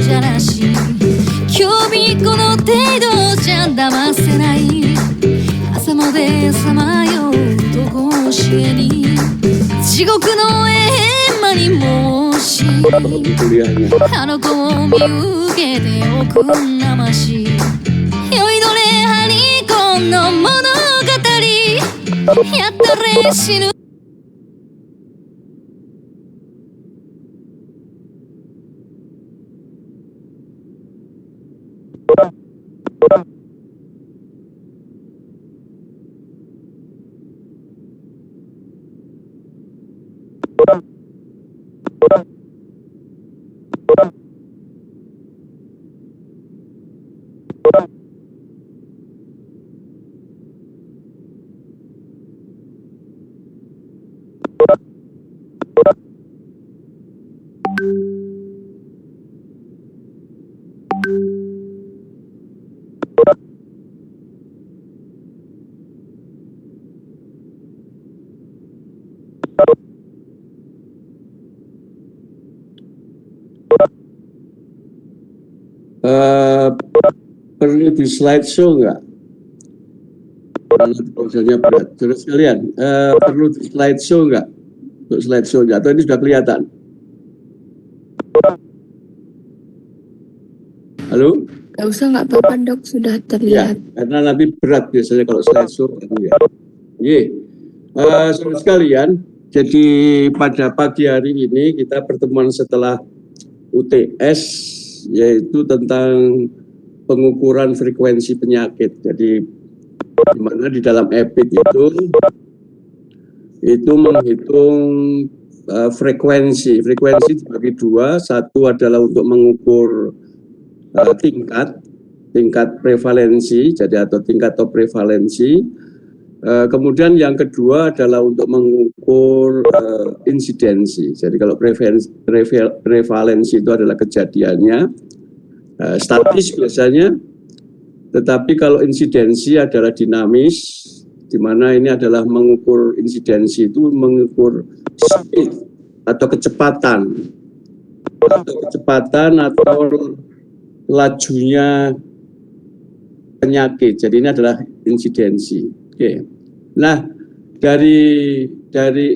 じゃらし興味この程度じゃ騙せない朝までさまようと甲子園に地獄の閻魔に申しあの子を見受けておくんなまし酔いどれハリコンの物語やったれ死ぬperlu di slideshow nggak? Misalnya berat. Terus kalian perlu di slideshow nggak? Untuk slideshow-nya atau ini sudah kelihatan? Halo? Nggak usah, nggak apa-apa dok, sudah terlihat. Ya, karena nanti berat biasanya kalau slideshow. Ya. Saudara sekalian, jadi pada pagi hari ini kita pertemuan setelah UTS, yaitu tentang pengukuran frekuensi penyakit. Jadi di mana di dalam EPIC itu menghitung frekuensi dibagi dua. Satu adalah untuk mengukur tingkat prevalensi, jadi atau tingkat top prevalensi. Kemudian yang kedua adalah untuk mengukur insidensi. Jadi kalau prevalensi itu adalah kejadiannya statis biasanya, tetapi kalau insidensi adalah dinamis, di mana ini adalah mengukur insidensi itu mengukur speed atau kecepatan atau lajunya penyakit. Jadi ini adalah insidensi. Oke. Nah, dari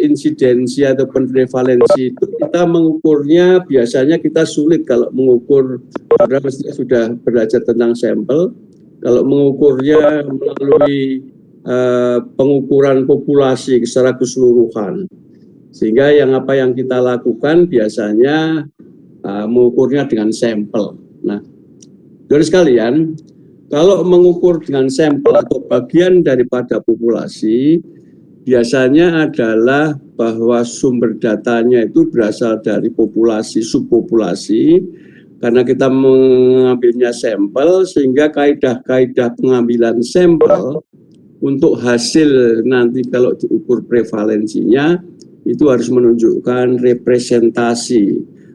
insidensi ataupun prevalensi itu kita mengukurnya biasanya kita sulit kalau mengukur, karena mestinya sudah belajar tentang sampel. Kalau mengukurnya melalui pengukuran populasi secara keseluruhan, sehingga apa yang kita lakukan biasanya mengukurnya dengan sampel. Nah, saudara sekalian, kalau mengukur dengan sampel atau bagian daripada populasi, biasanya adalah bahwa sumber datanya itu berasal dari populasi, subpopulasi, karena kita mengambilnya sampel, sehingga kaidah-kaidah pengambilan sampel untuk hasil nanti kalau diukur prevalensinya, itu harus menunjukkan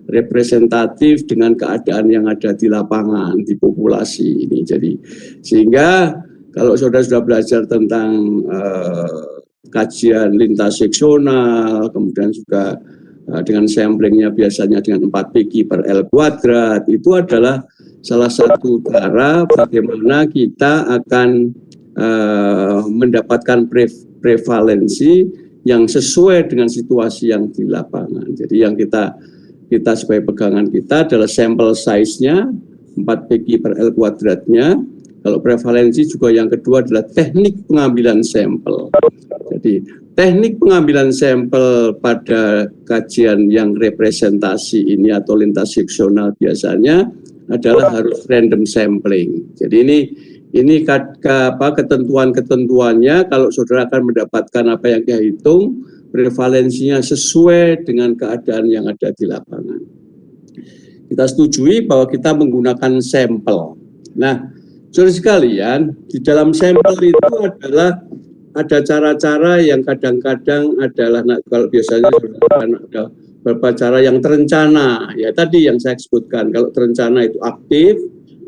representatif dengan keadaan yang ada di lapangan, di populasi ini. Jadi sehingga kalau saudara sudah belajar tentang kajian lintas seksional, kemudian juga dengan samplingnya biasanya dengan 4 PQ per L kuadrat, itu adalah salah satu cara bagaimana kita akan mendapatkan prevalensi yang sesuai dengan situasi yang di lapangan. Jadi yang kita sebagai pegangan kita adalah sampel size-nya 4 PQ per L kuadratnya. Kalau prevalensi juga yang kedua adalah teknik pengambilan sampel. Jadi teknik pengambilan sampel pada kajian yang representasi ini atau lintas seksional biasanya adalah harus random sampling. Jadi ini ketentuan-ketentuannya kalau saudara akan mendapatkan apa yang kita hitung, prevalensinya sesuai dengan keadaan yang ada di lapangan. Kita setujui bahwa kita menggunakan sampel. Nah, saudara sekalian, di dalam sampel itu adalah ada cara-cara yang kadang-kadang adalah, kalau biasanya ada beberapa cara yang terencana, ya tadi yang saya sebutkan. Kalau terencana itu aktif,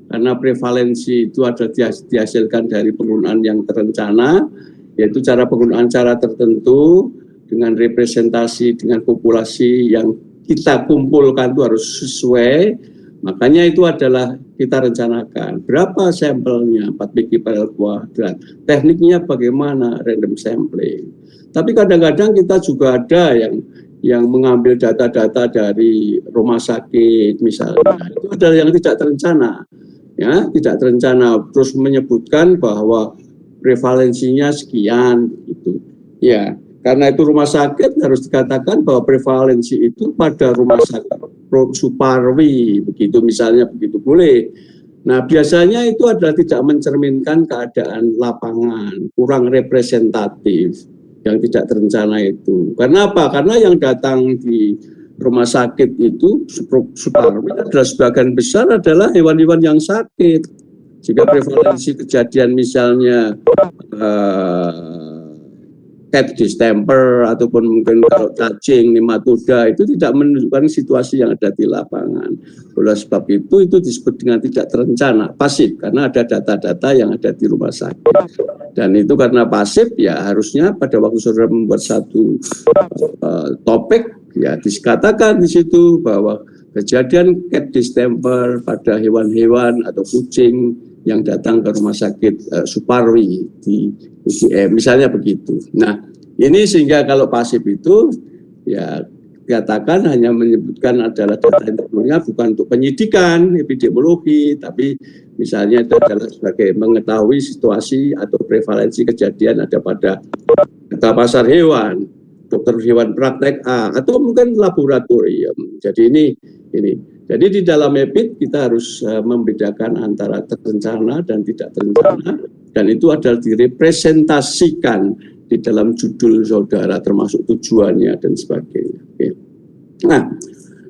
karena prevalensi itu ada dihasilkan dari penggunaan yang terencana, yaitu penggunaan cara tertentu dengan representasi dengan populasi yang kita kumpulkan itu harus sesuai. Makanya itu adalah kita rencanakan berapa sampelnya 4 biji per kuadrat, tekniknya bagaimana, random sampling. Tapi kadang-kadang kita juga ada yang mengambil data-data dari rumah sakit misalnya, itu adalah yang tidak terencana, ya tidak terencana, terus menyebutkan bahwa prevalensinya sekian, gitu, ya. Karena itu rumah sakit harus dikatakan bahwa prevalensi itu pada rumah sakit Suparwi, begitu misalnya, begitu boleh. Nah biasanya itu adalah tidak mencerminkan keadaan lapangan, kurang representatif, yang tidak terencana itu. Karena apa? Karena yang datang di rumah sakit itu Suparwi adalah sebagian besar adalah hewan-hewan yang sakit, sehingga prevalensi kejadian misalnya cat distemper ataupun mungkin kalau cacing, nematoda itu tidak menunjukkan situasi yang ada di lapangan. Oleh sebab itu disebut dengan tidak terencana, pasif, karena ada data-data yang ada di rumah sakit. Dan itu karena pasif, ya harusnya pada waktu saudara membuat satu topik, ya dikatakan di situ bahwa kejadian cat distemper pada hewan-hewan atau kucing yang datang ke rumah sakit Suparwi di UGM, misalnya begitu. Nah, ini sehingga kalau pasif itu ya dikatakan hanya menyebutkan adalah data internalnya, bukan untuk penyidikan epidemiologi, tapi misalnya itu adalah sebagai mengetahui situasi atau prevalensi kejadian ada pada data pasar hewan, dokter hewan praktek A, atau mungkin laboratorium. Jadi ini. Jadi di dalam EPID kita harus membedakan antara terencana dan tidak terencana, dan itu adalah direpresentasikan di dalam judul saudara, termasuk tujuannya dan sebagainya. Oke. Nah,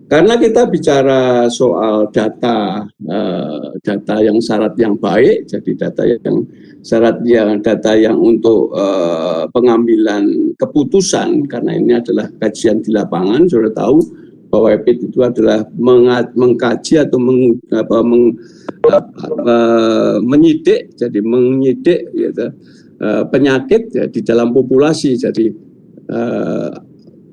karena kita bicara soal data yang syarat yang baik, jadi data yang untuk pengambilan keputusan, karena ini adalah kajian di lapangan, sudah tahu bahwa EPID itu adalah mengkaji atau menyidik, jadi menyidik gitu, penyakit ya, di dalam populasi. Jadi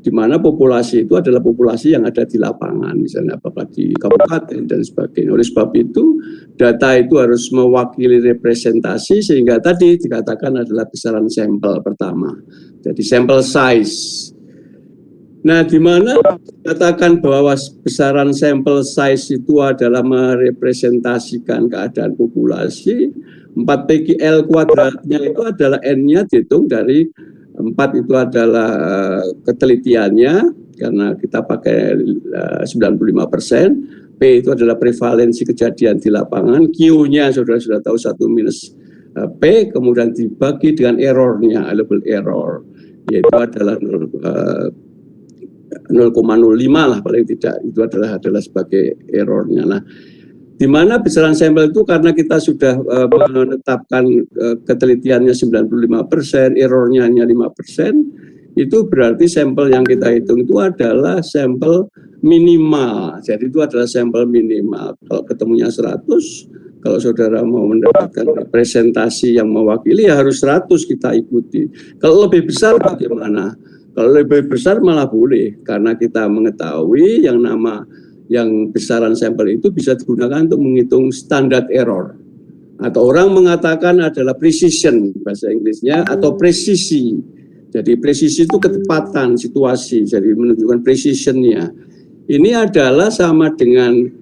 di mana populasi itu adalah populasi yang ada di lapangan, misalnya apakah di kabupaten dan sebagainya. Oleh sebab itu data itu harus mewakili representasi, sehingga tadi dikatakan adalah besaran sampel pertama, jadi sampel size. Nah, di mana katakan bahwa besaran sampel size itu adalah merepresentasikan keadaan populasi, 4 PG L kuadratnya itu adalah N-nya dihitung dari 4 itu adalah ketelitiannya, karena kita pakai 95%, P itu adalah prevalensi kejadian di lapangan, Q-nya saudara sudah tahu 1 minus P, kemudian dibagi dengan errornya, label error, yaitu adalah 0,05 lah paling tidak, itu adalah sebagai errornya. Nah, di mana besaran sampel itu karena kita sudah menetapkan ketelitiannya 95%, errornya hanya 5%, itu berarti sampel yang kita hitung itu adalah sampel minimal. Jadi itu adalah sampel minimal. Kalau ketemunya 100, kalau saudara mau mendapatkan representasi yang mewakili ya harus 100 kita ikuti. Kalau lebih besar bagaimana? Kalau lebih besar malah boleh, karena kita mengetahui yang besaran sampel itu bisa digunakan untuk menghitung standar error. Atau orang mengatakan adalah precision, bahasa Inggrisnya, atau presisi. Jadi presisi itu ketepatan situasi, jadi menunjukkan precisionnya. Ini adalah sama dengan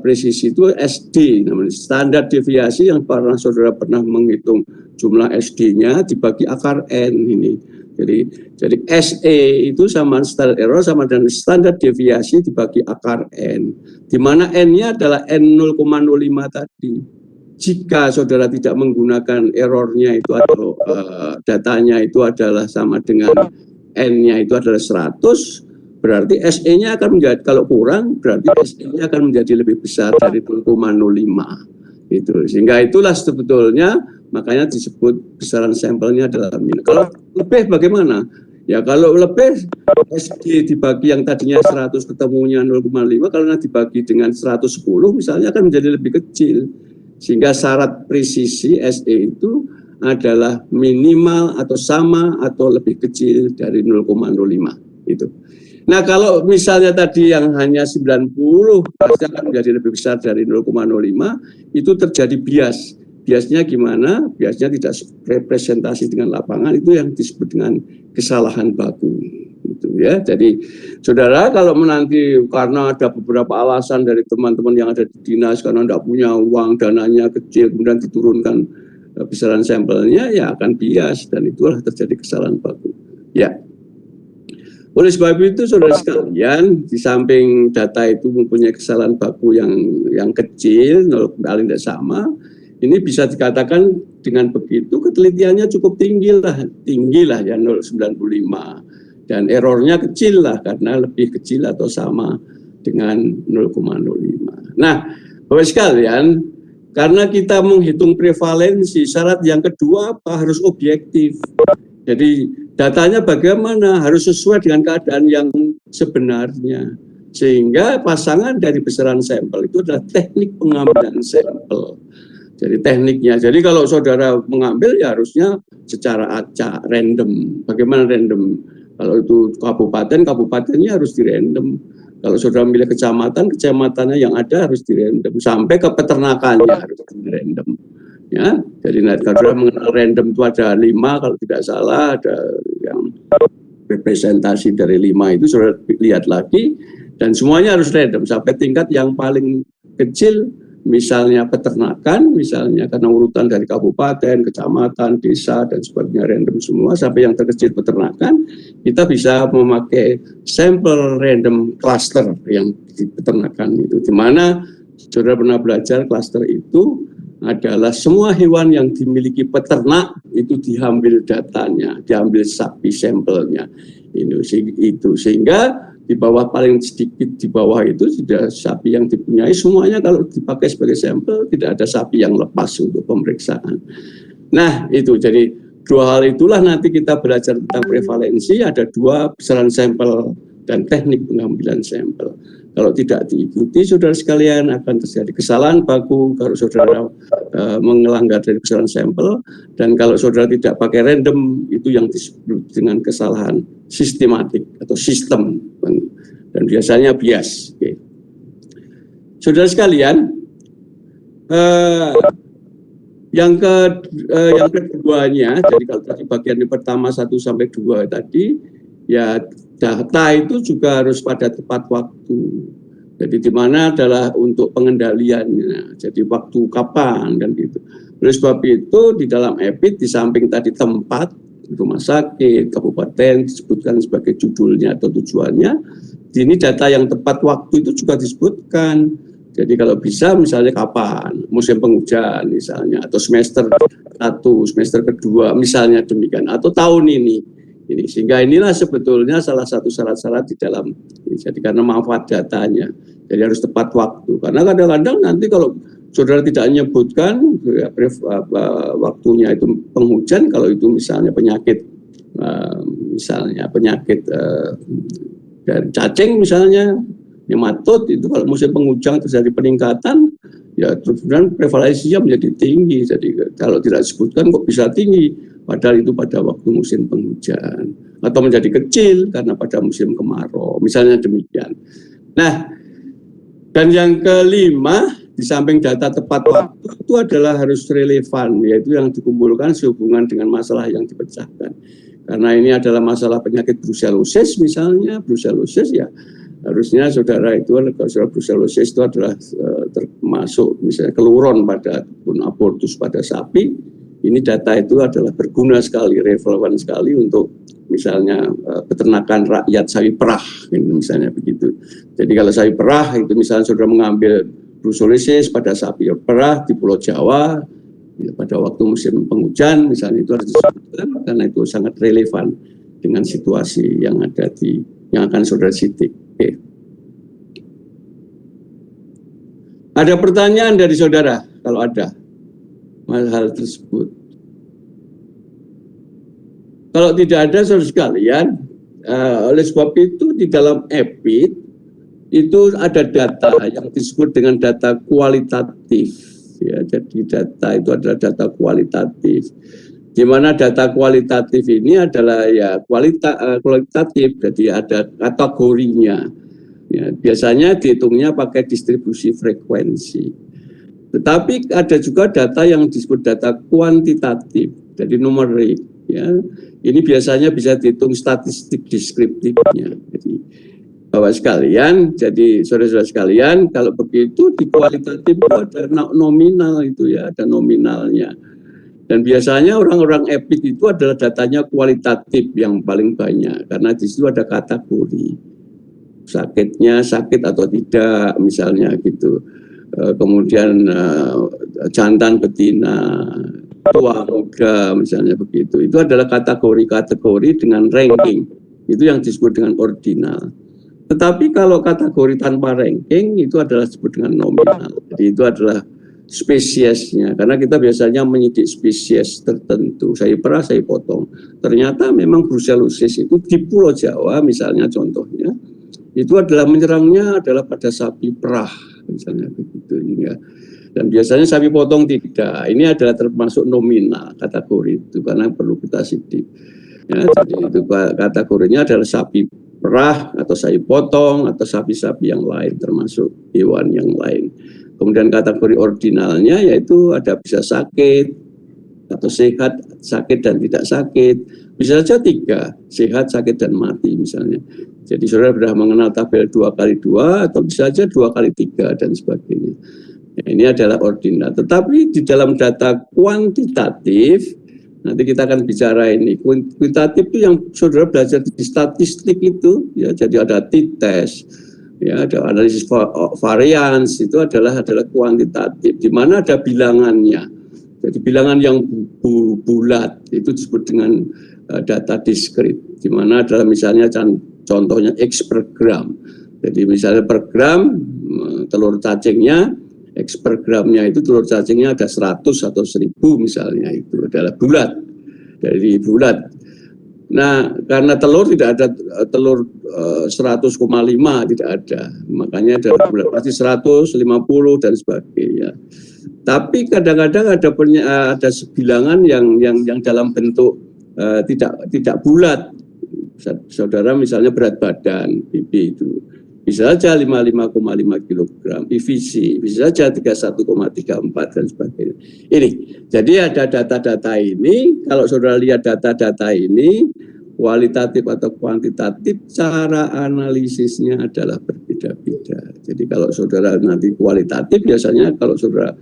presisi itu SD, namanya standar deviasi, yang saudara pernah menghitung jumlah SD-nya dibagi akar N ini. Jadi SE itu sama standar error sama dengan standar deviasi dibagi akar N, di mana N-nya adalah N 0,05 tadi. Jika saudara tidak menggunakan errornya itu atau datanya itu adalah sama dengan N-nya itu adalah 100, berarti SE-nya akan menjadi, kalau kurang berarti SE-nya akan menjadi lebih besar dari 0,05 itu. Sehingga itulah sebetulnya makanya disebut besaran sampelnya adalah min. Kalau lebih bagaimana? Ya kalau lebih SD dibagi yang tadinya 100 ketemunya 0,5, kalau dibagi dengan 110 misalnya akan menjadi lebih kecil. Sehingga syarat presisi SE itu adalah minimal atau sama atau lebih kecil dari 0,05 itu. Nah, kalau misalnya tadi yang hanya 90, pasti akan menjadi lebih besar dari 0,05, itu terjadi bias. Biasnya gimana? Biasnya tidak representasi dengan lapangan, itu yang disebut dengan kesalahan baku. Gitu ya. Jadi, saudara, kalau menanti karena ada beberapa alasan dari teman-teman yang ada di dinas, karena tidak punya uang, dananya kecil, kemudian diturunkan besaran sampelnya, ya akan bias, dan itulah terjadi kesalahan baku. Ya. Oleh sebab itu, saudara sekalian, di samping data itu mempunyai kesalahan baku yang kecil, paling tidak sama, ini bisa dikatakan dengan begitu ketelitiannya cukup tinggi lah ya 0,95, dan errornya kecil lah karena lebih kecil atau sama dengan 0,05. Nah, Bapak sekalian, karena kita menghitung prevalensi, syarat yang kedua apa? Harus objektif. Jadi datanya bagaimana? Harus sesuai dengan keadaan yang sebenarnya. Sehingga pasangan dari besaran sampel itu adalah teknik pengambilan sampel. Jadi tekniknya. Jadi kalau saudara mengambil ya harusnya secara acak, random. Bagaimana random? Kalau itu kabupaten, kabupatennya harus di random. Kalau saudara memilih kecamatan, kecamatannya yang ada harus di random. Sampai ke peternakannya harus di random. Ya, jadi kalau mengenal random itu ada 5 kalau tidak salah, ada yang representasi dari 5 itu sudah lihat lagi, dan semuanya harus random sampai tingkat yang paling kecil, misalnya peternakan, misalnya karena urutan dari kabupaten, kecamatan, desa dan sebagainya random semua, sampai yang terkecil peternakan, kita bisa memakai sampel random cluster yang di peternakan itu, di mana saudara pernah belajar cluster itu adalah semua hewan yang dimiliki peternak itu diambil datanya, diambil sapi sampelnya. Itu sehingga di bawah paling sedikit di bawah itu sudah sapi yang dipunyai semuanya kalau dipakai sebagai sampel tidak ada sapi yang lepas untuk pemeriksaan. Nah, itu jadi dua hal itulah nanti kita belajar tentang prevalensi, ada 2 besaran sampel dan teknik pengambilan sampel. Kalau tidak diikuti, saudara sekalian, akan terjadi kesalahan baku kalau saudara mengelanggar dari besaran sampel, dan kalau saudara tidak pakai random, itu yang disebut dengan kesalahan sistematik atau sistem, dan biasanya bias. Oke. Saudara sekalian, yang keduanya, jadi kalau tadi bagian yang pertama 1 sampai 2 tadi, ya data itu juga harus pada tepat waktu. Jadi di mana adalah untuk pengendaliannya. Jadi waktu kapan kan gitu. Oleh sebab itu di dalam EPID di samping tadi tempat, rumah sakit, kabupaten disebutkan sebagai judulnya atau tujuannya. Ini data yang tepat waktu itu juga disebutkan. Jadi kalau bisa misalnya kapan, musim penghujan misalnya, atau semester 1, semester kedua misalnya demikian, atau tahun ini. Sehingga inilah sebetulnya salah satu syarat-syarat di dalam ini. Jadi karena manfaat datanya, jadi harus tepat waktu. Karena kadang-kadang nanti kalau saudara tidak menyebutkan ya, waktunya itu penghujan, kalau itu misalnya penyakit, dari cacing misalnya, nematod itu kalau musim penghujan terjadi peningkatan, ya kemudian prevalensinya menjadi tinggi. Jadi kalau tidak disebutkan kok bisa tinggi. Padahal itu pada waktu musim penghujan, atau menjadi kecil karena pada musim kemarau, misalnya demikian. Nah, dan yang kelima, di samping data tepat waktu itu adalah harus relevan, yaitu yang dikumpulkan sehubungan dengan masalah yang dipecahkan. Karena ini adalah masalah penyakit brucellosis misalnya, brucellosis ya harusnya saudara itu, kalau brucellosis itu adalah termasuk misalnya keluron pada abortus pada sapi. Ini data itu adalah berguna sekali, relevan sekali untuk misalnya peternakan rakyat sapi perah, misalnya begitu. Jadi kalau sapi perah itu misalnya saudara mengambil brucellosis pada sapi perah di Pulau Jawa ya, pada waktu musim penghujan misalnya, itu harus disebutkan karena itu sangat relevan dengan situasi yang ada yang akan saudara sidik. Oke. Ada pertanyaan dari saudara kalau ada hal tersebut? Kalau tidak ada, saudara sekalian, oleh sebab itu di dalam EPID itu ada data yang disebut dengan data kualitatif. Ya, jadi data itu adalah data kualitatif. di mana data kualitatif ini adalah ya kualitatif, jadi ada kategorinya. Ya, biasanya dihitungnya pakai distribusi frekuensi. Tetapi ada juga data yang disebut data kuantitatif, jadi numerik. Ya, ini biasanya bisa dihitung statistik deskriptifnya. Jadi Bapak sekalian, jadi saudara-saudara sekalian, kalau begitu di kualitatif itu ada nominal itu ya, ada nominalnya. Dan biasanya orang-orang EPIK itu adalah datanya kualitatif yang paling banyak, karena di situ ada kategori. Sakitnya sakit atau tidak misalnya gitu, kemudian jantan betina, tua muda misalnya begitu, itu adalah kategori-kategori dengan ranking, itu yang disebut dengan ordinal. Tetapi kalau kategori tanpa ranking itu adalah disebut dengan nominal, jadi itu adalah spesiesnya, karena kita biasanya menyidik spesies tertentu, saya perah saya potong, ternyata memang brucellosis itu di Pulau Jawa misalnya contohnya, itu adalah menyerangnya adalah pada sapi perah misalnya begitu ya. Dan biasanya sapi potong tidak. Ini adalah termasuk nominal kategori itu karena perlu kita sidik. Ya, jadi itu kategorinya adalah sapi perah atau sapi potong atau sapi-sapi yang lain termasuk hewan yang lain. Kemudian kategori ordinalnya yaitu ada bisa sakit atau sehat, sakit dan tidak sakit. Bisa saja 3, sehat, sakit dan mati misalnya. Jadi saudara sudah mengenal tabel 2x2 atau bisa saja 2x3 dan sebagainya. Nah, ini adalah ordinal. Tetapi di dalam data kuantitatif, nanti kita akan bicara ini. Kuantitatif itu yang saudara belajar di statistik itu, ya. Jadi ada t-test, ya, ada analisis varians, itu adalah kuantitatif, di mana ada bilangannya. Jadi bilangan yang bulat itu disebut dengan data diskrit, di mana adalah misalnya contohnya X per gram. Jadi misalnya per gram telur cacingnya, X per gramnya itu telur cacingnya ada 100 atau 1000 misalnya, itu adalah bulat, dari bulat. Nah, karena telur tidak ada telur 100,5 tidak ada, makanya ada bulat, pasti 150 dan sebagainya. Tapi kadang-kadang ada bilangan yang dalam bentuk tidak bulat. Saudara misalnya berat badan BP itu bisa saja 55,5 kg, PVC bisa saja 31,34 dan sebagainya. Ini jadi ada data-data ini. Kalau saudara lihat data-data ini kualitatif atau kuantitatif, cara analisisnya adalah berbeda-beda. Jadi kalau saudara nanti kualitatif biasanya kalau saudara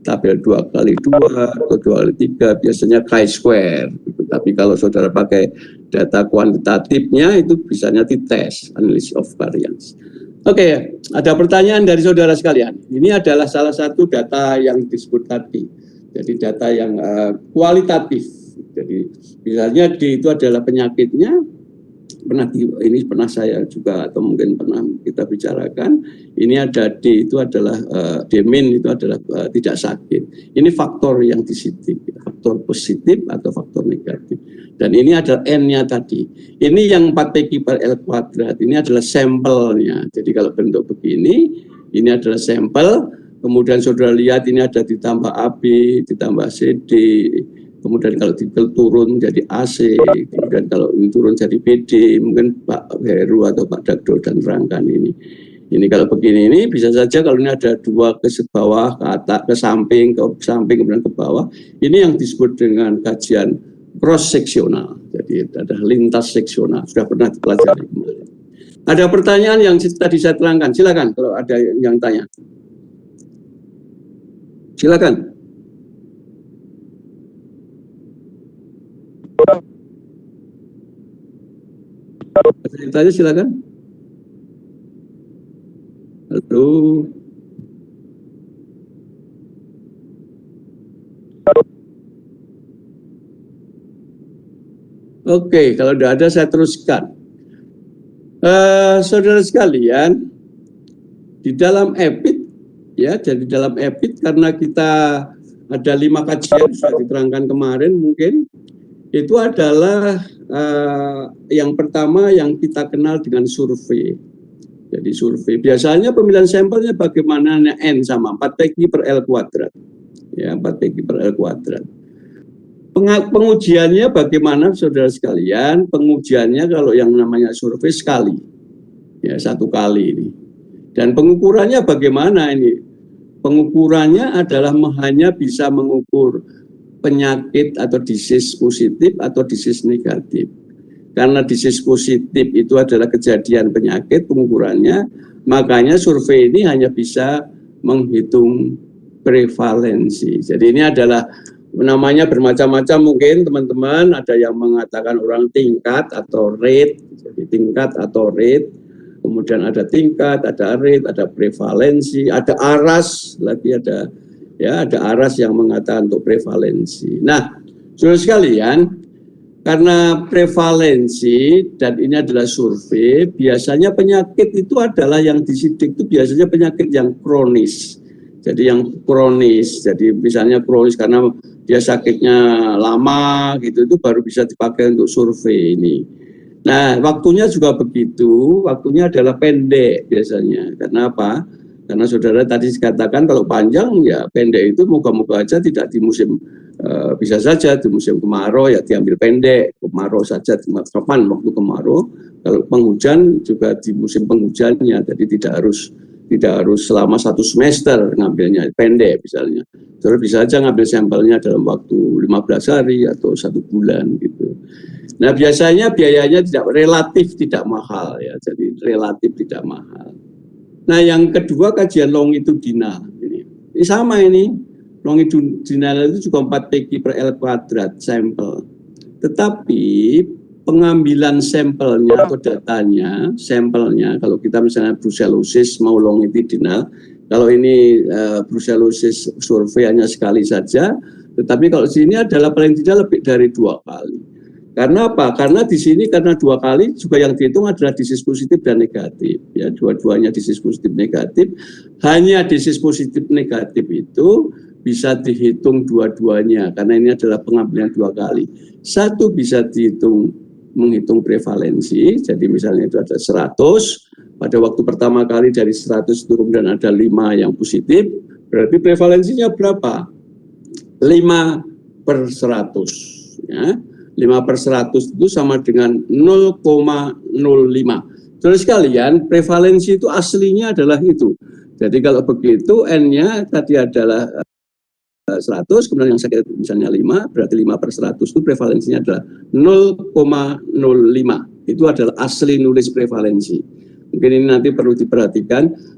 tabel 2x2 atau 2x3 biasanya chi-square. Tapi kalau saudara pakai data kuantitatifnya itu bisanya t-test, analysis of variance. Oke, ada pertanyaan dari saudara sekalian. Ini adalah salah satu data yang disebut tadi. Jadi data yang kualitatif. Jadi misalnya D itu adalah penyakitnya, ini pernah saya juga atau mungkin pernah kita bicarakan. Ini ada D itu adalah D-min itu adalah tidak sakit. Ini faktor yang disidik, faktor positif atau faktor negatif. Dan ini adalah N-nya tadi. Ini yang 4PQ per L kuadrat. Ini adalah sampelnya. Jadi kalau bentuk begini, ini adalah sampel. Kemudian saudara lihat ini ada ditambah AB, ditambah CD. Kemudian kalau turun jadi AC. Kemudian kalau ini turun jadi BD. Mungkin Pak Heru atau Pak Dagdo dan terangkan ini. Ini kalau begini ini bisa saja kalau ini ada 2 ke bawah, ke atas, ke samping, kemudian ke bawah. Ini yang disebut dengan kajian cross seksional, jadi ada lintas seksional, sudah pernah dipelajari kemarin. Ada pertanyaan yang tadi saya terangkan, silakan kalau ada yang tanya, silakan. Ada yang tanya silakan. Halo. Oke, kalau tidak ada saya teruskan. Saudara sekalian, di dalam EPIT, ya, jadi dalam EPIT karena kita ada 5 kajian sudah diterangkan kemarin mungkin, itu adalah yang pertama yang kita kenal dengan survei. Jadi survei, biasanya pemilihan sampelnya bagaimana N sama 4PQ per L kuadrat. Ya, 4PQ per L kuadrat. Pengujiannya bagaimana saudara sekalian? Pengujiannya kalau yang namanya survei sekali, ya 1 kali ini. Dan pengukurannya bagaimana ini? Pengukurannya adalah hanya bisa mengukur penyakit atau disease positif atau disease negatif. Karena disease positif itu adalah kejadian penyakit pengukurannya, makanya survei ini hanya bisa menghitung prevalensi. Jadi ini adalah namanya bermacam-macam, mungkin teman-teman ada yang mengatakan orang tingkat atau rate, jadi tingkat atau rate, kemudian ada tingkat, ada rate, ada prevalensi, ada aras, lagi ada aras yang mengatakan untuk prevalensi. Nah, saudara sekalian, karena prevalensi dan ini adalah survei, biasanya penyakit itu adalah yang disidik itu biasanya penyakit yang kronis. Jadi yang kronis, jadi misalnya kronis karena dia sakitnya lama gitu, itu baru bisa dipakai untuk survei ini. Nah, waktunya juga begitu, waktunya adalah pendek biasanya. Karena apa? Karena saudara tadi katakan kalau panjang ya pendek itu moga-moga aja tidak di musim, bisa saja di musim kemarau ya diambil pendek, kemarau saja kapan waktu kemarau, kalau penghujan juga di musim penghujannya, jadi tidak harus selama 1 semester ngambilnya pendek misalnya. Saudara bisa saja ngambil sampelnya dalam waktu 15 hari atau 1 bulan gitu. Nah, biasanya biayanya relatif tidak mahal ya, jadi relatif tidak mahal. Nah, yang kedua kajian longitudinal ini sama ini. Longitudinal itu juga 4 PQ per L kuadrat sampel. Tetapi pengambilan sampelnya atau datanya, sampelnya kalau kita misalnya brucellosis mau longitudinal, kalau ini brucellosis survei hanya sekali saja, tetapi kalau sini adalah paling tidak lebih dari 2 kali. Karena apa? Karena di sini karena 2 kali juga yang dihitung adalah disease positif dan negatif. Ya, dua-duanya disease positif negatif. Hanya disease positif negatif itu bisa dihitung dua-duanya karena ini adalah pengambilan 2 kali. Satu bisa dihitung menghitung prevalensi. Jadi misalnya itu ada 100. Pada waktu pertama kali dari 100 itu kemudian ada 5 yang positif. Berarti prevalensinya berapa? 5/100. Ya. 5/100 itu sama dengan 0,05. Terus sekalian, prevalensi itu aslinya adalah itu. Jadi kalau begitu, N-nya tadi adalah 100, kemudian yang sakit misalnya 5, berarti 5/100 itu prevalensinya adalah 0,05. Itu adalah asli nulis prevalensi. Mungkin ini nanti perlu diperhatikan.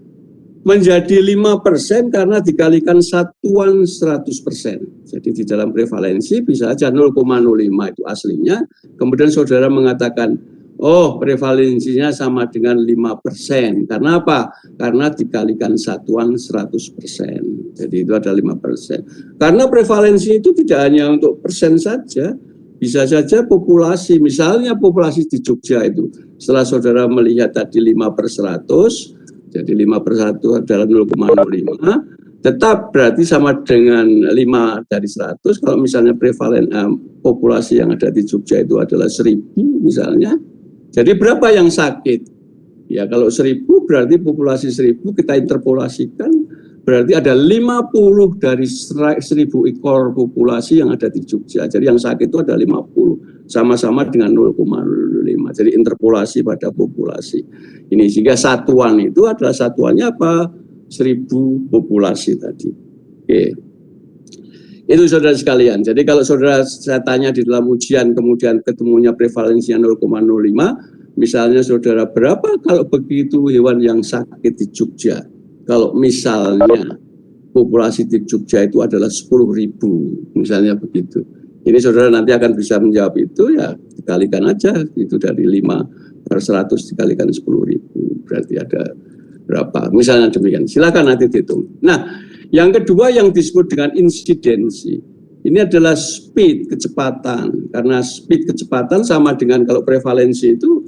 Menjadi 5% karena dikalikan satuan 100%. Jadi di dalam prevalensi bisa aja 0,05 itu aslinya. Kemudian saudara mengatakan, oh prevalensinya sama dengan 5%. Karena apa? Karena dikalikan satuan 100%. Jadi itu ada 5%. Karena prevalensi itu tidak hanya untuk persen saja. Bisa saja populasi, misalnya populasi di Jogja itu. Setelah saudara melihat tadi 5/100, jadi 5/1 adalah 0,05, tetap berarti sama dengan 5 dari 100. Kalau misalnya prevalen populasi yang ada di Jogja itu adalah 1000 misalnya. Jadi berapa yang sakit? Ya kalau 1000 berarti populasi 1000 kita interpolasikan, berarti ada 50 dari 1000 ekor populasi yang ada di Jogja. Jadi yang sakit itu ada 50, sama-sama dengan 0,05. Jadi interpolasi pada populasi. Ini sehingga satuan itu adalah satuannya apa? 1000 populasi tadi. Oke. Itu saudara sekalian. Jadi kalau saudara saya tanya di dalam ujian kemudian ketemunya prevalensinya 0,05, misalnya saudara berapa kalau begitu hewan yang sakit di Jogja? Kalau misalnya populasi di Jogja itu adalah 10.000, misalnya begitu. Ini saudara nanti akan bisa menjawab itu ya dikalikan aja itu dari 5/100 dikalikan 10.000 berarti ada berapa? Misalnya demikian. Silakan nanti dihitung. Nah, yang kedua yang disebut dengan insidensi. Ini adalah speed, kecepatan. Karena speed kecepatan sama dengan kalau prevalensi itu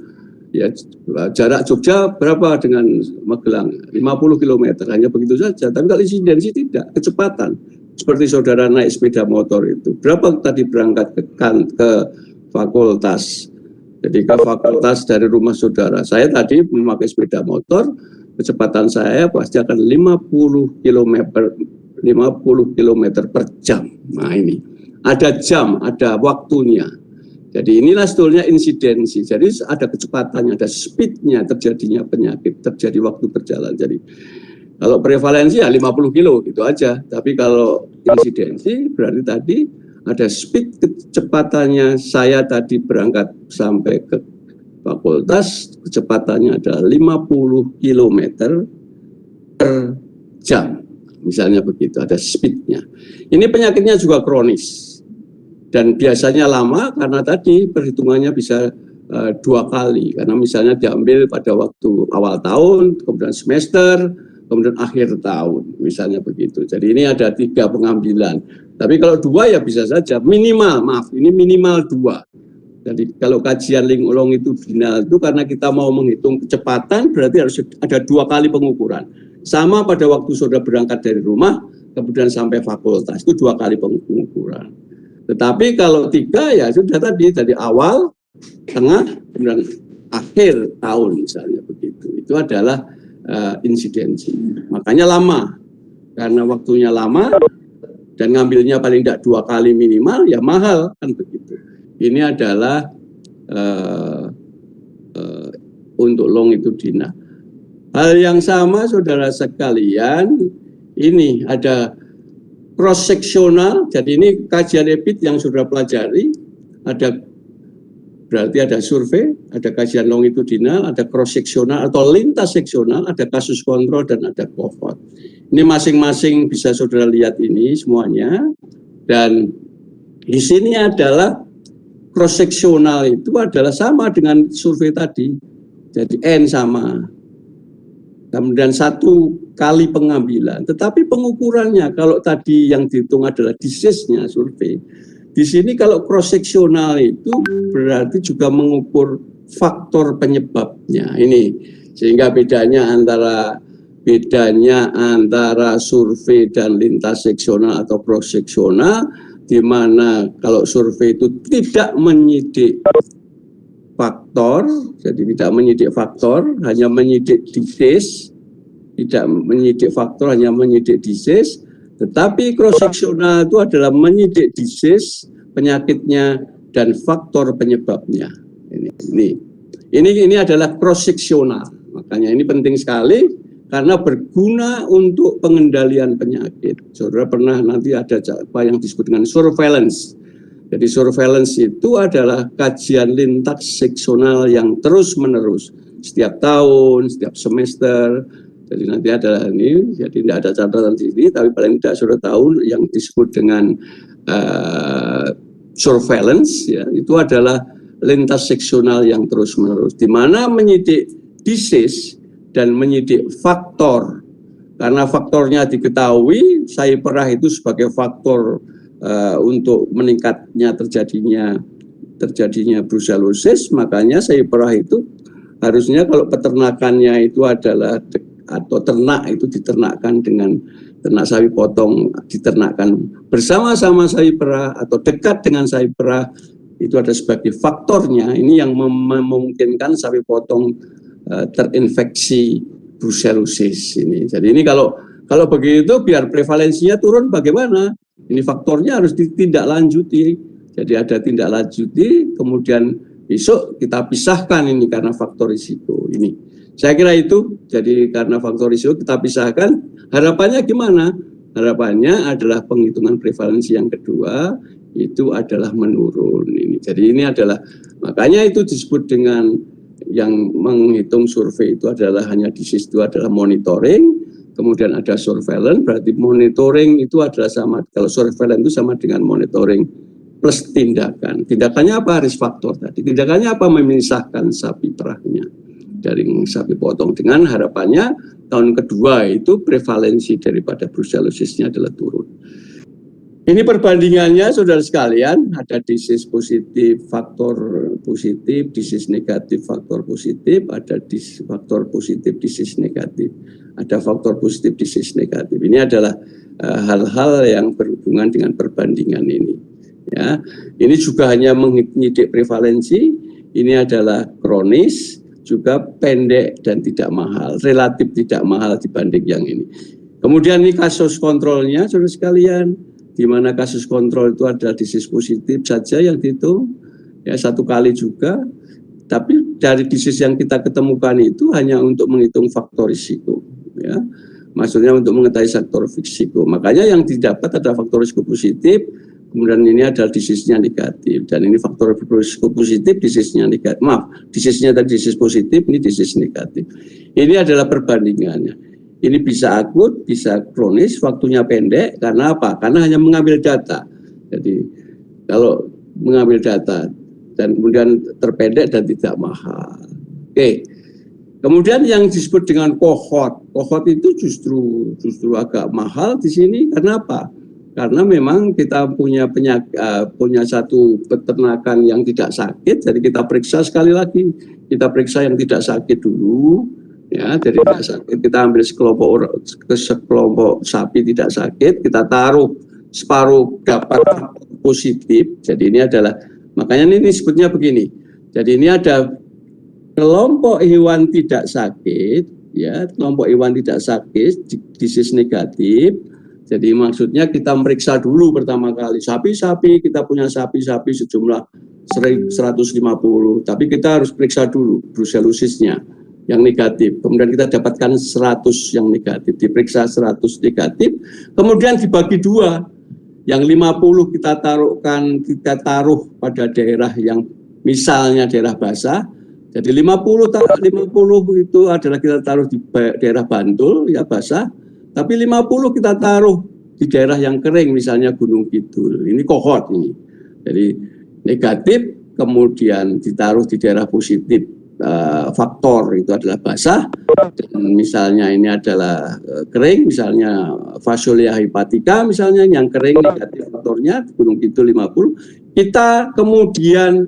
ya jarak Jogja berapa dengan Magelang? 50 km, hanya begitu saja. Tapi kalau insidensi tidak, kecepatan. Seperti saudara naik sepeda motor itu. Berapa tadi berangkat ke fakultas? Jadi ke fakultas dari rumah saudara. Saya tadi memakai sepeda motor, kecepatan saya pasti akan 50 km per jam. Nah ini. ada jam, ada waktunya. Jadi inilah sebetulnya insidensi. Jadi ada kecepatannya, ada speednya terjadinya penyakit, terjadi waktu berjalan. Jadi kalau prevalensi ya 50 kilo gitu aja. Tapi kalau insidensi berarti tadi ada speed kecepatannya. Saya tadi berangkat sampai ke fakultas, kecepatannya adalah 50 km per jam. Misalnya begitu, ada speednya. Ini penyakitnya juga kronis. Dan biasanya lama karena tadi perhitungannya bisa 2 kali. Karena misalnya diambil pada waktu awal tahun, kemudian semester, kemudian akhir tahun. Misalnya begitu. Jadi ini ada 3 pengambilan. Tapi kalau 2 ya bisa saja. Minimal, maaf, ini minimal 2. Jadi kalau kajian longitudinal itu karena kita mau menghitung kecepatan berarti harus ada 2 kali pengukuran. Sama pada waktu saudara berangkat dari rumah, kemudian sampai fakultas, itu 2 kali pengukuran. Tetapi kalau 3 ya sudah tadi, dari awal, tengah, kemudian akhir tahun misalnya begitu. Itu adalah insidensi. Makanya lama, karena waktunya lama, dan ngambilnya paling tidak 2 kali minimal, ya mahal, kan begitu. Ini adalah untuk longitudinal. Hal yang sama saudara sekalian, ini ada cross seksional. Jadi ini kajian EPID yang sudah pelajari, ada berarti ada survei, ada kajian longitudinal, ada cross seksional atau lintas seksional, ada kasus kontrol dan ada cohort. Ini masing-masing bisa saudara lihat ini semuanya. Dan di sini adalah cross seksional itu adalah sama dengan survei tadi. Jadi N sama. Kemudian 1 kali pengambilan, tetapi pengukurannya kalau tadi yang dihitung adalah disease-nya survei. Di sini kalau cross seksional itu berarti juga mengukur faktor penyebabnya. Ini sehingga bedanya antara survei dan lintas seksional atau cross seksional, di mana kalau survei itu tidak menyidik faktor, jadi tidak menyidik faktor, hanya menyidik disease, tidak menyidik faktor, hanya menyidik disease. Tetapi cross seksional itu adalah menyidik disease, penyakitnya, dan faktor penyebabnya. Ini adalah cross seksional. Makanya ini penting sekali karena berguna untuk pengendalian penyakit. Saudara pernah nanti ada apa yang disebut dengan surveillance. Jadi surveillance itu adalah kajian lintas seksional yang terus-menerus setiap tahun, setiap semester. Jadi nanti ada ini, jadi tidak ada catatan di sini, tapi paling tidak saudara tahu yang disebut dengan surveillance, ya, itu adalah lintas seksional yang terus-menerus, di mana menyidik disease dan menyidik faktor. Karena faktornya diketahui, saya perah itu sebagai faktor untuk meningkatnya terjadinya brucellosis, makanya saya perah itu harusnya kalau peternakannya itu adalah atau ternak itu diternakkan dengan ternak sapi potong, diternakkan bersama-sama sapi perah atau dekat dengan sapi perah, itu ada sebagai faktornya. Ini yang memungkinkan sapi potong terinfeksi brucellosis ini. Jadi ini kalau begitu biar prevalensinya turun bagaimana? Ini faktornya harus ditindaklanjuti. Jadi ada tindak lanjuti, kemudian besok kita pisahkan ini karena faktor risiko ini. Saya kira itu. Jadi karena faktor risiko kita pisahkan. Harapannya gimana? Harapannya adalah penghitungan prevalensi yang kedua itu adalah menurun ini. Jadi ini adalah, makanya itu disebut dengan yang menghitung survei itu adalah hanya disease itu adalah monitoring. Kemudian ada surveillance, berarti monitoring itu adalah sama, kalau surveillance itu sama dengan monitoring plus tindakan. Tindakannya apa? Risk factor tadi. Tindakannya apa? Memisahkan sapi perahnya dari sapi potong, dengan harapannya tahun kedua itu prevalensi daripada brucellosisnya adalah turun. Ini perbandingannya saudara sekalian, ada disease positif, faktor positif, disease negatif, faktor positif, ada faktor positif, disease negatif, ada faktor positif, disease negatif. Ini adalah hal-hal yang berhubungan dengan perbandingan ini. Ya, ini juga hanya menyidik prevalensi. Ini adalah kronis, juga pendek dan tidak mahal, relatif tidak mahal dibanding yang ini. Kemudian ini kasus kontrolnya, saudara sekalian. di mana kasus kontrol itu adalah disease positif saja yang dihitung, ya 1 kali juga. Tapi dari disease yang kita ketemukan itu hanya untuk menghitung faktor risiko, ya. Maksudnya untuk mengetahui faktor risiko. Makanya yang didapat adalah faktor risiko positif, kemudian ini adalah disease-nya negatif, dan ini faktor risiko positif, disease-nya negatif. Maaf, disease-nya tadi disease positif, ini disease negatif. Ini adalah perbandingannya. Ini bisa akut, bisa kronis, waktunya pendek. Karena apa? Karena hanya mengambil data. Jadi kalau mengambil data dan kemudian terpendek dan tidak mahal. Oke. Kemudian yang disebut dengan kohort itu justru agak mahal di sini. Karena apa? Karena memang kita punya satu peternakan yang tidak sakit, jadi kita periksa sekali lagi, kita periksa yang tidak sakit dulu, ya, jadi tidak sakit, kita ambil sekelompok sapi tidak sakit, kita taruh separuh dapat positif. Jadi ini adalah, makanya ini sebutnya begini. Jadi ini ada kelompok hewan tidak sakit, ya, kelompok hewan tidak sakit, disease negatif. Jadi maksudnya kita meriksa dulu pertama kali sapi-sapi, kita punya sapi-sapi sejumlah 150, tapi kita harus periksa dulu brucellosisnya yang negatif. Kemudian kita dapatkan 100 yang negatif, diperiksa 100 negatif, kemudian dibagi 2. Yang 50 kita taruh pada daerah yang misalnya daerah basah. Jadi 50 itu adalah kita taruh di daerah Bantul, ya, basah. Tapi 50 kita taruh di daerah yang kering, misalnya Gunung Kidul. Ini kohort ini. Jadi negatif, kemudian ditaruh di daerah positif. Faktor itu adalah basah. Dan misalnya ini adalah kering, misalnya Phaseolea hepatica, misalnya yang kering negatif faktornya, Gunung Kidul 50. Kita kemudian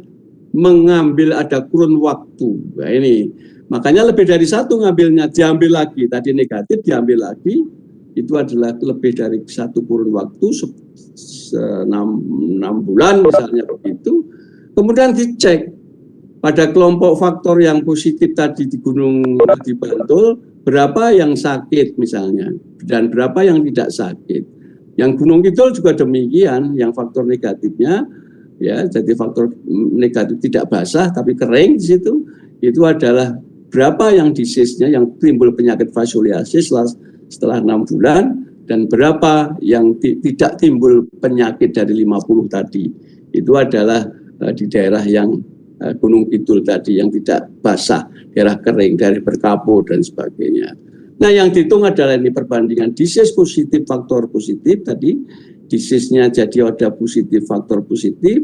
mengambil, ada kurun waktu. Nah ini, makanya lebih dari 1 ngambilnya, diambil lagi. Tadi negatif, diambil lagi. Itu adalah lebih dari 1 kurun waktu, 6 bulan misalnya begitu. Kemudian dicek pada kelompok faktor yang positif tadi di Bantul, berapa yang sakit misalnya, dan berapa yang tidak sakit. Yang Gunung Kidul juga demikian, yang faktor negatifnya, ya, jadi faktor negatif tidak basah tapi kering di situ, itu adalah berapa yang disease-nya, yang timbul penyakit fascioliasis setelah 6 bulan, dan berapa yang tidak timbul penyakit dari 50 tadi. Itu adalah di daerah yang Gunung Kidul tadi yang tidak basah, daerah kering, dari berkabut dan sebagainya. Nah, yang dihitung adalah ini perbandingan disease positif, faktor positif tadi, disease-nya jadi ada positif, faktor positif,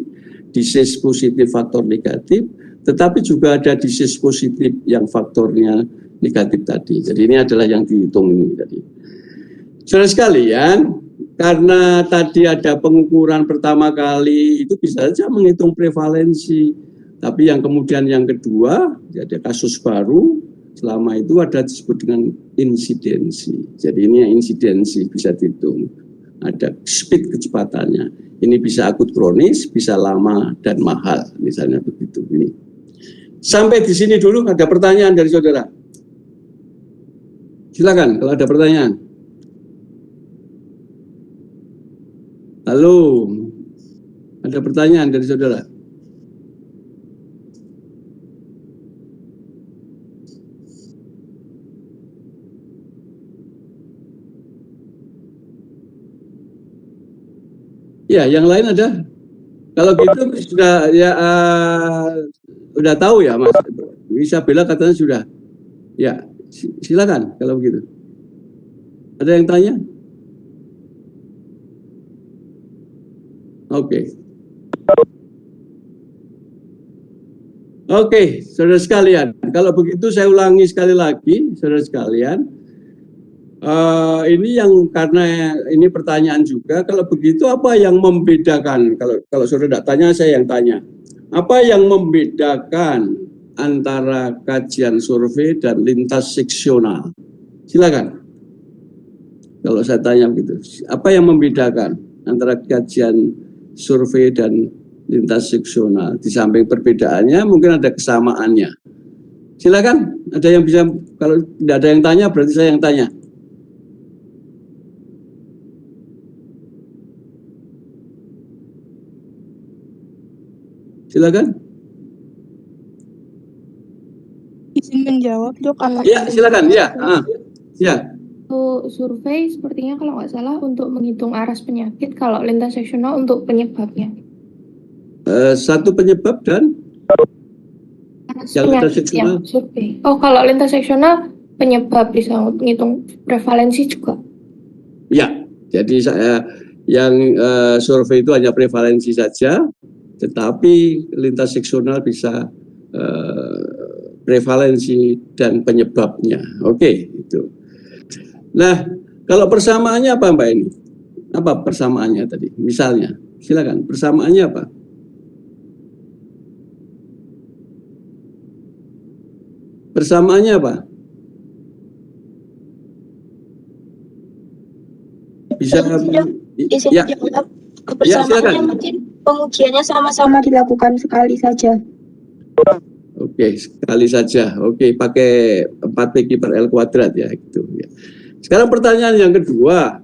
disease positif, faktor negatif, tetapi juga ada disease positif yang faktornya negatif tadi. Jadi ini adalah yang dihitung ini tadi. Saudara sekalian, karena tadi ada pengukuran pertama kali, itu bisa saja menghitung prevalensi. Tapi yang kemudian yang kedua, ada kasus baru, selama itu ada disebut dengan insidensi. Jadi ini insidensi bisa dihitung. Ada speed kecepatannya. Ini bisa akut kronis, bisa lama dan mahal, misalnya begitu. Ini. Sampai di sini dulu, ada pertanyaan dari saudara. Silakan kalau ada pertanyaan. Halo, ada pertanyaan dari saudara? Ya, yang lain ada. Kalau gitu sudah ya udah tahu ya, Mas. Isabella katanya sudah. Ya, silakan kalau begitu. Ada yang tanya? Oke. Oke, saudara sekalian. Kalau begitu saya ulangi sekali lagi, saudara sekalian. Ini yang karena ini pertanyaan juga, kalau begitu apa yang membedakan, kalau saudara tidak tanya, saya yang tanya, apa yang membedakan antara kajian survei dan lintas seksional? Silakan. Kalau saya tanya begitu, apa yang membedakan antara kajian survei dan lintas seksional? Di samping perbedaannya mungkin ada kesamaannya. Silakan, ada yang bisa, kalau tidak ada yang tanya berarti saya yang tanya. Silakan. Izin menjawab, Dok. Ya, silakan. Ya, ya. Survei sepertinya kalau nggak salah untuk menghitung aras penyakit, kalau lintas seksional untuk penyebabnya. Satu penyebab dan yang lintas seksional. Survei. Oh, kalau lintas seksional penyebab bisa menghitung prevalensi juga. Ya, jadi saya yang survei itu hanya prevalensi saja, tetapi lintas seksional bisa prevalensi dan penyebabnya. Oke, itu. Nah, kalau persamaannya apa Mbak ini? Apa persamaannya tadi? Misalnya, silakan. Persamaannya apa? Persamaannya apa? Bisa ya, kebersamaannya mungkin pengujiannya sama-sama dilakukan sekali saja. Oke, sekali saja. Oke, pakai 4π/L² ya gitu ya. Sekarang pertanyaan yang kedua.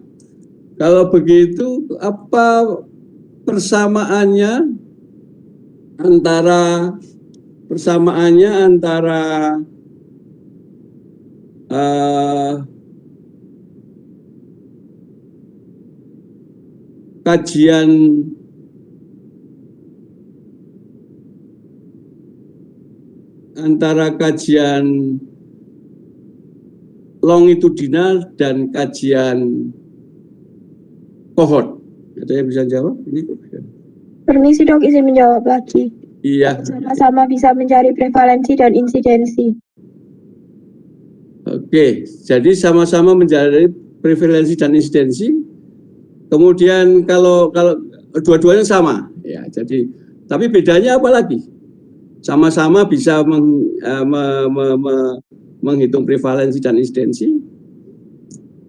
Kalau begitu apa persamaannya antara kajian longitudinal dan kajian kohort? Ada yang bisa jawab? Permisi Dok, izin menjawab lagi. Iya. Sama-sama bisa mencari prevalensi dan insidensi. Oke, jadi sama-sama mencari prevalensi dan insidensi. Kemudian kalau dua-duanya sama, ya. Jadi, tapi bedanya apa lagi? Sama-sama bisa menghitung prevalensi dan insidensi.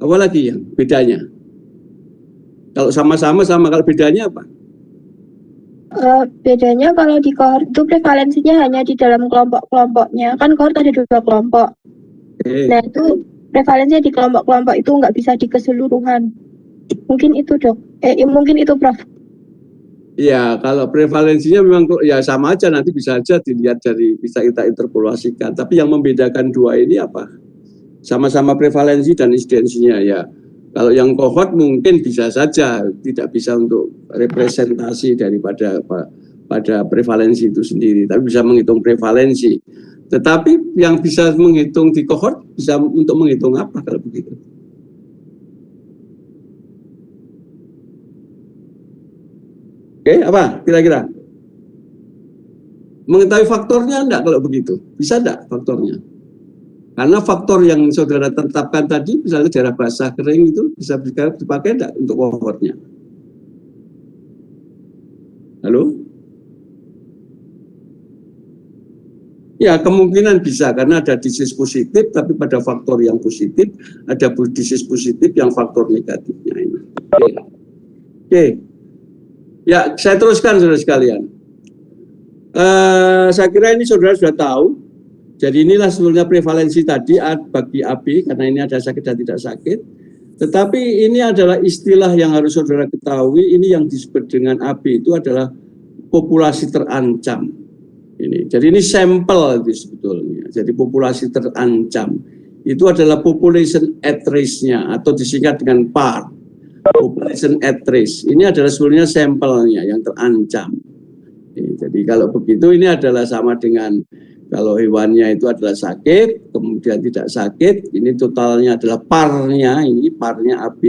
Apa lagi yang bedanya? Kalau sama-sama kalau bedanya apa? Bedanya kalau di kohort itu prevalensinya hanya di dalam kelompok-kelompoknya. Kan kohort ada 2 kelompok. Nah itu prevalensinya di kelompok-kelompok itu nggak bisa di keseluruhan. Mungkin itu Dok. Mungkin itu Prof. Ya, kalau prevalensinya memang ya sama aja, nanti bisa aja dilihat bisa kita interpolasikan. Tapi yang membedakan dua ini apa? Sama-sama prevalensi dan insidensinya ya. Kalau yang kohort mungkin bisa saja tidak bisa untuk representasi daripada pada prevalensi itu sendiri, tapi bisa menghitung prevalensi. Tetapi yang bisa menghitung di kohort bisa untuk menghitung apa kalau begitu? Oke, apa kira-kira? Mengetahui faktornya enggak kalau begitu? Bisa enggak faktornya? Karena faktor yang saudara tetapkan tadi, misalnya daerah basah kering itu bisa dipakai enggak untuk kohortnya? Halo? Ya, kemungkinan bisa karena ada disease positif, tapi pada faktor yang positif ada disease positif yang faktor negatifnya ini. Oke. Ya, saya teruskan saudara sekalian. Saya kira ini saudara sudah tahu. Jadi inilah sebetulnya prevalensi tadi bagi AB, karena ini ada sakit dan tidak sakit. Tetapi ini adalah istilah yang harus saudara ketahui, ini yang disebut dengan AB itu adalah populasi terancam. Jadi ini sampel itu sebetulnya. Jadi populasi terancam itu adalah population at risk-nya atau disingkat dengan PAR. Population at risk. Ini adalah sebetulnya sampelnya yang terancam. Jadi kalau begitu ini adalah sama dengan kalau hewannya itu adalah sakit, kemudian tidak sakit, ini totalnya adalah parnya, ini parnya AB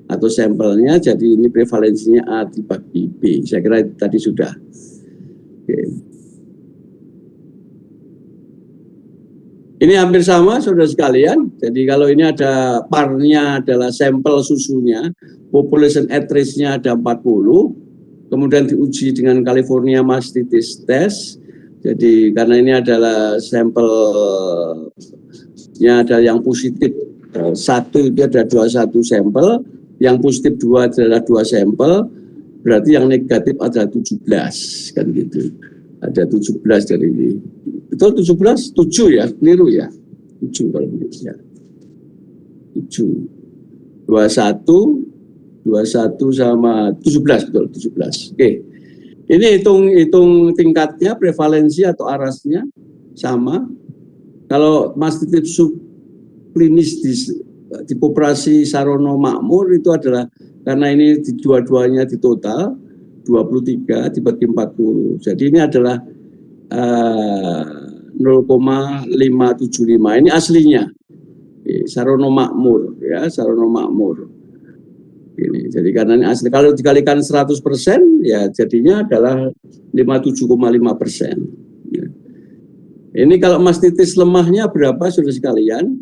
atau sampelnya, jadi ini prevalensinya A dibagi B. Saya kira tadi sudah. Oke. Ini hampir sama saudara sekalian, jadi kalau ini ada parnya adalah sampel susunya, population at risk-nya ada 40, kemudian diuji dengan California mastitis test. Jadi karena ini adalah sampelnya ada yang positif 1 itu ada 21 sampel, yang positif 2 adalah 2 sampel, berarti yang negatif ada 17 kan gitu. Ada 17 dari ini. Betul 17? 7 ya, keliru ya. 7 kalau begitu ya. 7. 21 sama 17 betul 17. Oke. Ini hitung tingkatnya, prevalensi atau arasnya sama. Kalau mastitis subklinis di populasi Sarono Makmur itu adalah karena ini dua-duanya di total 23 dibagi 40. Jadi ini adalah 0,575. Ini aslinya Sarono Makmur ya, Sarono Makmur. Ini. Jadi karena ini asli, kalau dikalikan 100% ya jadinya adalah 57,5%. Ya. Ini kalau mastitis lemahnya berapa sudah sekalian?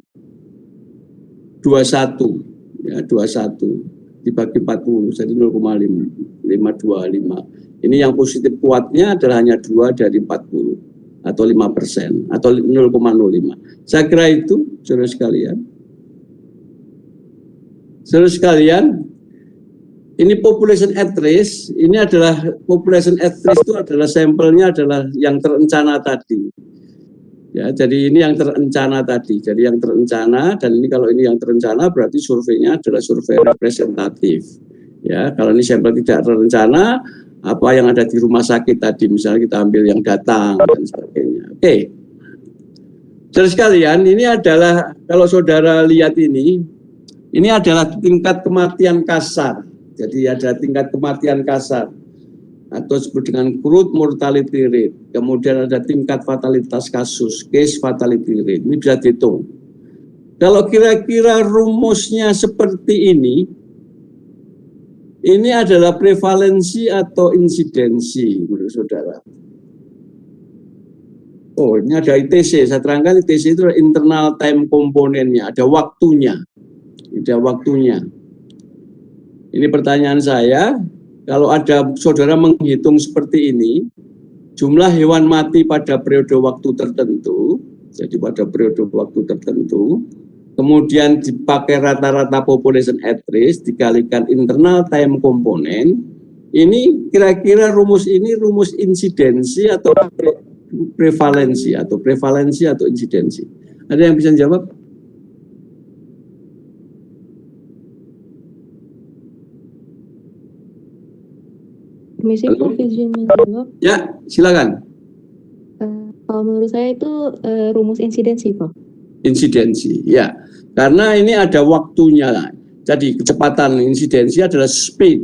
21 ya, 21 dibagi 40 jadi 0,525. Ini yang positif kuatnya adalah hanya 2 dari 40 atau 5% atau 0,05. Saya kira itu saudara sekalian. Saudara sekalian, ini population at risk, ini adalah population at risk itu adalah sampelnya adalah yang terencana tadi. Ya, jadi ini yang terencana tadi. Jadi yang terencana, dan ini kalau ini yang terencana berarti surveinya adalah survei representatif. Ya, kalau ini sampel tidak terencana, apa yang ada di rumah sakit tadi, misalnya kita ambil yang datang dan sebagainya. Oke. Saudara sekalian, ini adalah kalau saudara lihat ini adalah tingkat kematian kasar. Jadi ada tingkat kematian kasar atau disebut dengan crude mortality rate. Kemudian ada tingkat fatalitas kasus, case fatality rate. Ini bisa dihitung. Kalau kira-kira rumusnya seperti ini adalah prevalensi atau insidensi menurut saudara. Oh, ini ada ITC. Saya terangkan ITC itu adalah internal time komponennya, ada waktunya. Ada waktunya. Ini pertanyaan saya, kalau ada saudara menghitung seperti ini, jumlah hewan mati pada periode waktu tertentu, jadi pada periode waktu tertentu, kemudian dipakai rata-rata population at risk, dikalikan internal time komponen, ini kira-kira rumus ini rumus insidensi atau prevalensi atau insidensi. Ada yang bisa jawab? Permisi Pak, izin menjawab. Ya, silakan. Kalau menurut saya itu rumus insidensi Pak. Insidensi, ya. Karena ini ada waktunya. Jadi kecepatan insidensi adalah speed.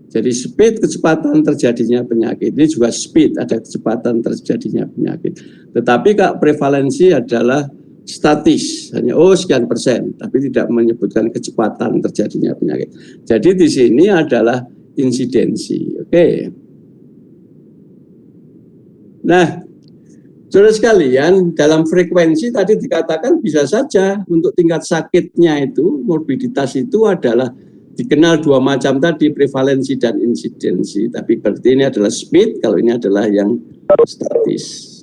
Jadi speed kecepatan terjadinya penyakit. Ini juga speed, ada kecepatan terjadinya penyakit. Tetapi Kak, prevalensi adalah statis, hanya sekian persen, tapi tidak menyebutkan kecepatan terjadinya penyakit. Jadi di sini adalah insidensi. Oke. Nah, saudara sekalian, dalam frekuensi tadi dikatakan bisa saja untuk tingkat sakitnya itu, morbiditas itu adalah dikenal dua macam tadi, prevalensi dan insidensi. Tapi berarti ini adalah speed, kalau ini adalah yang statis.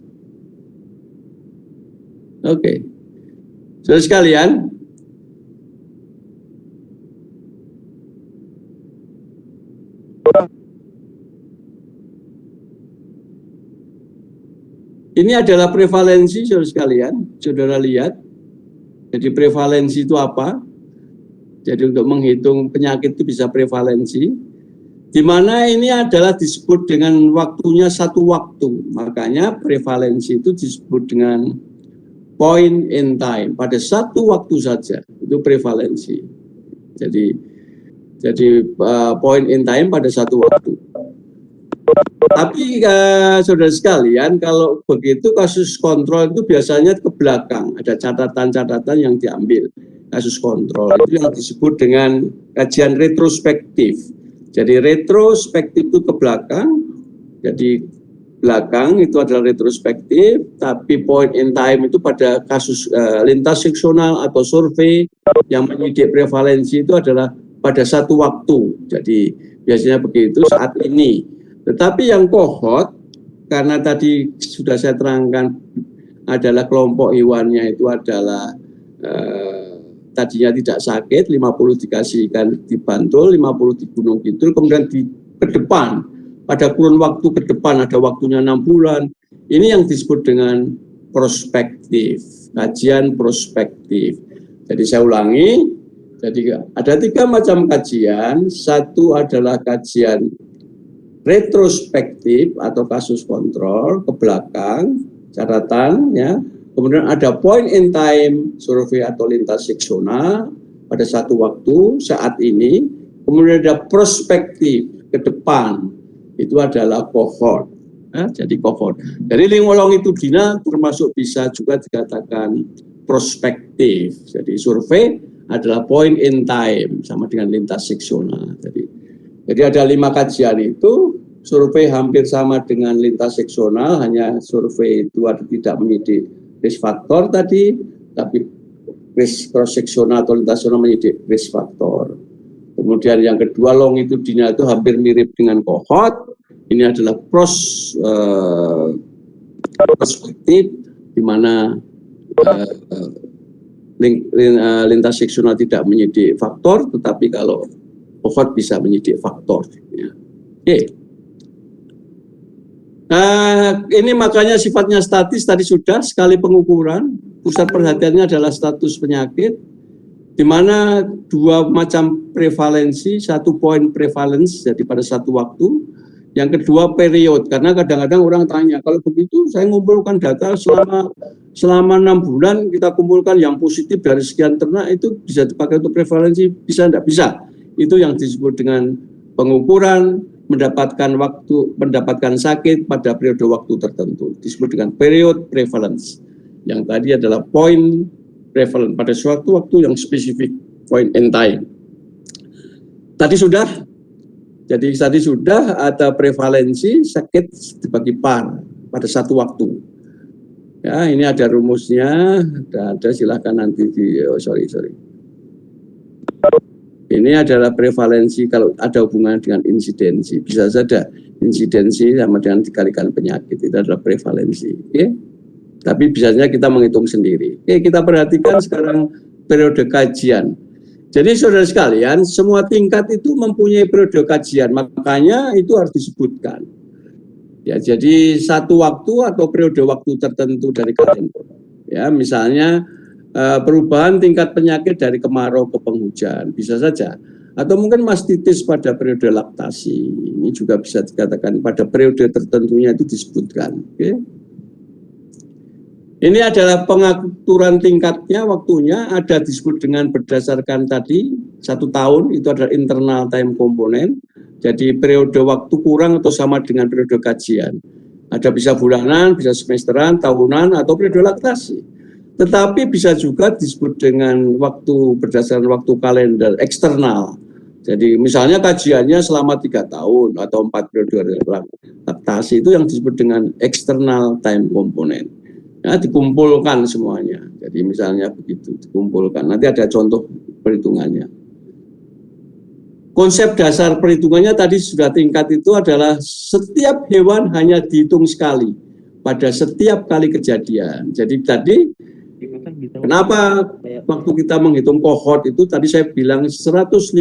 Oke. Saudara sekalian, ini adalah prevalensi, saudara sekalian. Saudara lihat. Jadi prevalensi itu apa? Jadi untuk menghitung penyakit itu bisa prevalensi. Di mana ini adalah disebut dengan waktunya satu waktu. Makanya prevalensi itu disebut dengan point in time. Pada satu waktu saja. Itu prevalensi. Jadi point in time pada satu waktu. Tapi saudara sekalian, kalau begitu kasus kontrol itu biasanya ke belakang. Ada catatan-catatan yang diambil kasus kontrol. Itu yang disebut dengan kajian retrospektif. Jadi retrospektif itu ke belakang. Jadi belakang itu adalah retrospektif. Tapi point in time itu pada kasus lintas seksional atau survei yang menyidik prevalensi itu adalah pada satu waktu. Jadi biasanya begitu saat ini. Tetapi yang kohort, karena tadi sudah saya terangkan adalah kelompok hewannya itu adalah tadinya tidak sakit, 50 dikasihkan di Bantul, 50 di Gunung Kidul, kemudian ke depan, pada kurun waktu ke depan ada waktunya 6 bulan. Ini yang disebut dengan prospektif, kajian prospektif. Jadi saya ulangi, jadi ada 3 macam kajian. Satu adalah kajian retrospektif atau kasus kontrol ke belakang, catatan ya. Kemudian ada point in time survei atau lintas seksional pada satu waktu saat ini. Kemudian ada prospektif ke depan, itu adalah cohort. Jadi cohort. Jadi longitudinal termasuk bisa juga dikatakan prospektif. Jadi survei adalah point in time sama dengan lintas seksional. Jadi ada 5 kajian itu, survei hampir sama dengan lintas seksional, hanya survei itu tidak menyidik risk factor tadi, tapi risk cross seksional atau lintas seksional menyidik risk factor. Kemudian yang kedua longitudinal itu hampir mirip dengan cohort. Ini adalah prospektif di mana lintas seksional tidak menyidik faktor, tetapi kalau cohort bisa menyidik faktor. Ya. Oke. Ini makanya sifatnya statis tadi sudah sekali pengukuran. Pusat perhatiannya adalah status penyakit, di mana 2 macam prevalensi, 1 poin prevalence, jadi pada satu waktu. Yang kedua period, karena kadang-kadang orang tanya, kalau begitu saya mengumpulkan data selama 6 bulan, kita kumpulkan yang positif dari sekian ternak, itu bisa dipakai untuk prevalensi, bisa enggak? Bisa. Itu yang disebut dengan pengukuran, mendapatkan sakit pada periode waktu tertentu, disebut dengan period prevalence. Yang tadi adalah point prevalence pada suatu waktu yang spesifik, point in time. Tadi sudah. Jadi tadi sudah ada prevalensi sakit dibagi par pada satu waktu. Ya, ini ada rumusnya, ada silahkan nanti sorry. Ini adalah prevalensi kalau ada hubungan dengan insidensi. Bisa saja insidensi sama dengan dikalikan penyakit, itu adalah prevalensi. Oke? Tapi biasanya kita menghitung sendiri. Oke, kita perhatikan sekarang periode kajian. Jadi saudara sekalian, semua tingkat itu mempunyai periode kajian, makanya itu harus disebutkan. Ya, jadi satu waktu atau periode waktu tertentu dari kalender. Ya, misalnya perubahan tingkat penyakit dari kemarau ke penghujan, bisa saja. Atau mungkin mastitis pada periode laktasi, ini juga bisa dikatakan pada periode tertentunya itu disebutkan. Oke. Ini adalah pengaturan tingkatnya, waktunya ada disebut dengan berdasarkan tadi 1 tahun, itu adalah internal time component. Jadi periode waktu kurang atau sama dengan periode kajian. Ada bisa bulanan, bisa semesteran, tahunan, atau periode laktasi. Tetapi bisa juga disebut dengan waktu berdasarkan waktu kalender eksternal. Jadi misalnya kajiannya selama 3 tahun atau 4 periode laktasi, itu yang disebut dengan external time component. Ya, dikumpulkan semuanya. Jadi misalnya begitu, dikumpulkan. Nanti ada contoh perhitungannya. Konsep dasar perhitungannya tadi sudah tingkat itu adalah setiap hewan hanya dihitung sekali pada setiap kali kejadian. Jadi tadi kenapa waktu kita menghitung cohort itu tadi saya bilang 150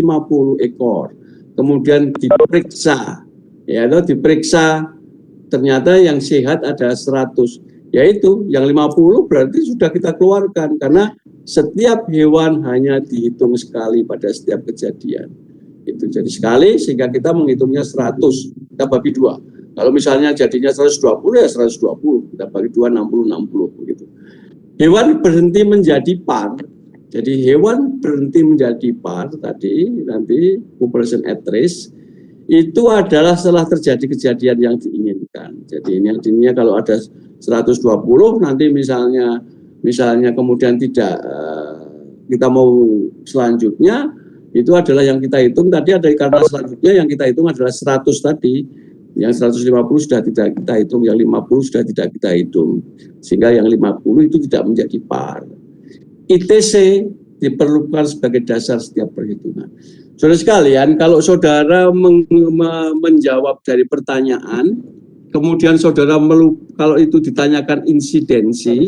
ekor. Kemudian diperiksa. Ya, diperiksa ternyata yang sehat ada 100. Yaitu yang 50 berarti sudah kita keluarkan karena setiap hewan hanya dihitung sekali pada setiap kejadian. Itu jadi sekali sehingga kita menghitungnya 100, kita bagi 2. Kalau misalnya jadinya 120 ya 120, kita bagi 2 60 begitu. Hewan berhenti menjadi par. Jadi hewan berhenti menjadi par tadi nanti population at risk itu adalah setelah terjadi kejadian yang diinginkan. Jadi ini artinya kalau ada 120 nanti misalnya kemudian tidak kita mau selanjutnya itu adalah yang kita hitung tadi ada karena selanjutnya yang kita hitung adalah 100 tadi, yang 150 sudah tidak kita hitung, yang 50 sudah tidak kita hitung sehingga yang 50 itu tidak menjadi par. ITC diperlukan sebagai dasar setiap perhitungan. Saudara sekalian, kalau saudara menjawab dari pertanyaan, kemudian saudara kalau itu ditanyakan insidensi,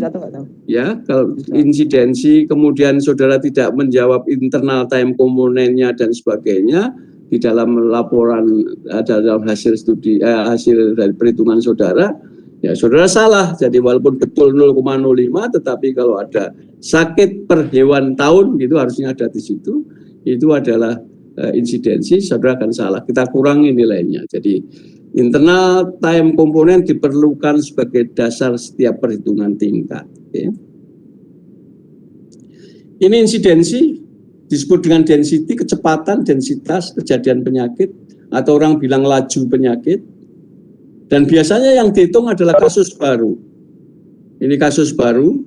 ya kalau insidensi, kemudian saudara tidak menjawab internal time komponennya dan sebagainya di dalam laporan dalam hasil studi hasil dari perhitungan saudara, ya saudara salah. Jadi walaupun betul 0,05, tetapi kalau ada sakit per hewan tahun gitu harusnya ada di situ, itu adalah insidensi, saudara akan salah. Kita kurangi nilainya. Jadi Internal time komponen diperlukan sebagai dasar setiap perhitungan tingkat. Okay. Ini insidensi, disebut dengan density, kecepatan, densitas, kejadian penyakit, atau orang bilang laju penyakit. Dan biasanya yang dihitung adalah kasus baru. Ini kasus baru,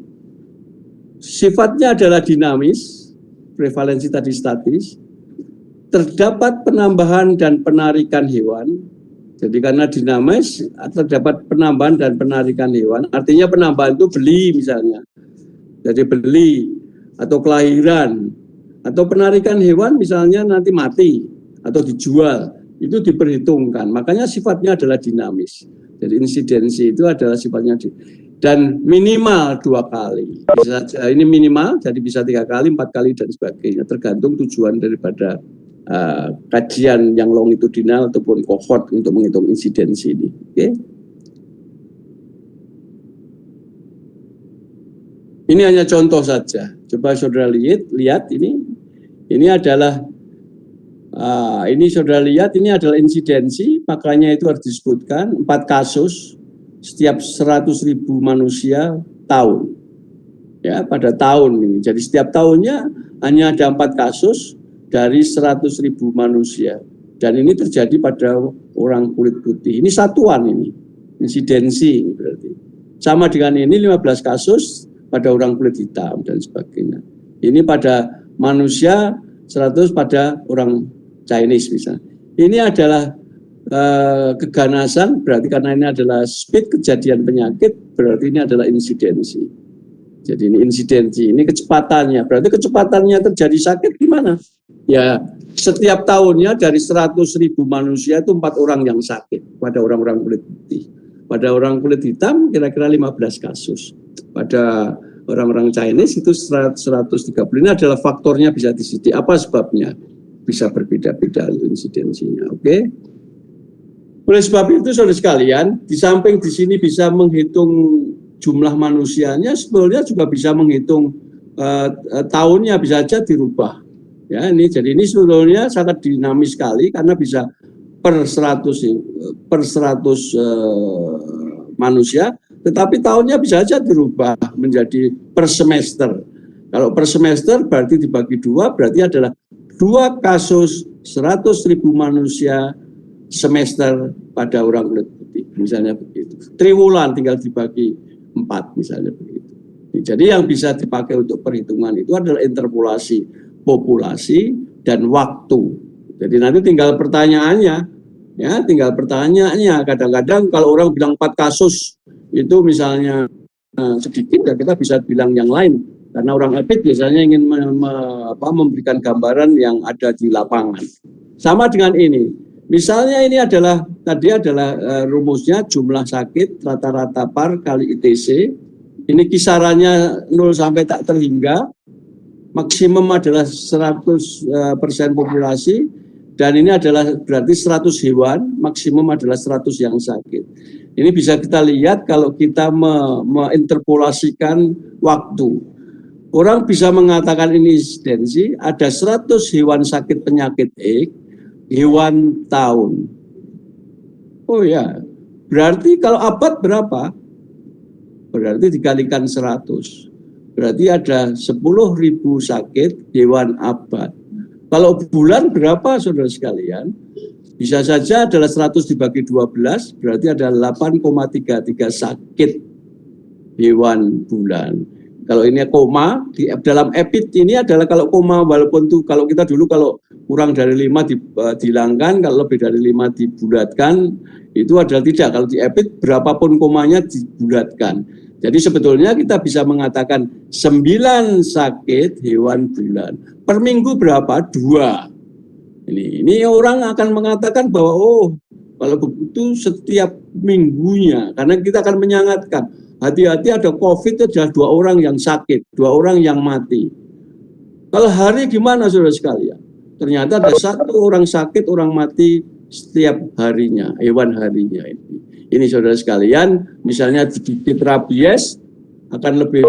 sifatnya adalah dinamis, prevalensi tadi statis, terdapat penambahan dan penarikan hewan. Jadi karena dinamis, terdapat penambahan dan penarikan hewan, artinya penambahan itu beli misalnya. Jadi beli, atau kelahiran, atau penarikan hewan misalnya nanti mati, atau dijual, itu diperhitungkan. Makanya sifatnya adalah dinamis. Jadi insidensi itu adalah sifatnya dan minimal 2 kali. Ini minimal, jadi bisa 3 kali, 4 kali, dan sebagainya. Tergantung tujuan daripada kajian yang longitudinal ataupun cohort untuk menghitung insidensi ini. Okay. Ini hanya contoh saja. Coba saudara lihat ini. Ini adalah ini saudara lihat ini adalah insidensi, makanya itu harus disebutkan 4 kasus setiap 100.000 manusia tahun. Ya, pada tahun ini. Jadi setiap tahunnya hanya ada 4 kasus dari 100.000 manusia. Dan ini terjadi pada orang kulit putih. Ini satuan ini, insidensi ini berarti. Sama dengan ini 15 kasus pada orang kulit hitam dan sebagainya. Ini pada manusia, 100 pada orang Chinese misalnya. Ini adalah keganasan, berarti karena ini adalah speed kejadian penyakit, berarti ini adalah insidensi. Jadi ini insidensi, ini kecepatannya. Berarti kecepatannya terjadi sakit gimana? Ya, setiap tahunnya dari 100.000 manusia itu 4 orang yang sakit pada orang-orang kulit putih. Pada orang kulit hitam kira-kira 15 kasus. Pada orang-orang Chinese itu 130. Ini adalah faktornya bisa disiti. Apa sebabnya? Bisa berbeda-beda insidensinya. Oke. Oleh sebab itu saudara sekalian, di samping di sini bisa menghitung jumlah manusianya, sebetulnya juga bisa menghitung tahunnya, bisa saja dirubah. Ya, ini jadi ini sebetulnya sangat dinamis sekali karena bisa per 100 manusia, tetapi tahunnya bisa saja dirubah menjadi per semester. Kalau per semester berarti dibagi 2, berarti adalah 2 kasus 100.000 manusia semester pada orang kulit putih, misalnya begitu. Triwulan tinggal dibagi 4 misalnya begitu. Jadi yang bisa dipakai untuk perhitungan itu adalah interpolasi populasi dan waktu. Jadi nanti tinggal pertanyaannya, ya tinggal pertanyaannya. Kadang-kadang kalau orang bilang 4 kasus itu misalnya sedikit, ya kita bisa bilang yang lain. Karena orang EPID biasanya ingin memberikan gambaran yang ada di lapangan. Sama dengan ini. Misalnya ini adalah tadi adalah rumusnya jumlah sakit rata-rata par kali ITC. Ini kisarannya 0 sampai tak terhingga. Maksimum adalah 100% populasi, dan ini adalah berarti 100 hewan, maksimum adalah 100 yang sakit. Ini bisa kita lihat kalau kita menginterpolasikan waktu. Orang bisa mengatakan ini insidensi, ada 100 hewan sakit penyakit X, hewan tahun. Oh ya, berarti kalau abad berapa? Berarti dikalikan 100. Berarti ada 10.000 sakit hewan abad. Kalau bulan berapa saudara sekalian? Bisa saja adalah 100 dibagi 12, berarti ada 8,33 sakit hewan bulan. Kalau ini koma, di dalam EPID ini adalah kalau koma, walaupun itu kalau kita dulu kalau kurang dari 5 dihilangkan, kalau lebih dari 5 dibulatkan, itu adalah tidak. Kalau di EPID berapapun komanya dibulatkan. Jadi sebetulnya kita bisa mengatakan 9 sakit hewan bulan. Per minggu berapa? 2. Ini orang akan mengatakan bahwa oh kalau begitu setiap minggunya, karena kita akan menyangatkan hati-hati ada COVID itu adalah 2 orang yang sakit, 2 orang yang mati. Kalau hari gimana saudara sekalian? Ternyata ada 1 orang sakit, orang mati setiap harinya, hewan harinya ini. Ini saudara sekalian, misalnya di rabies akan lebih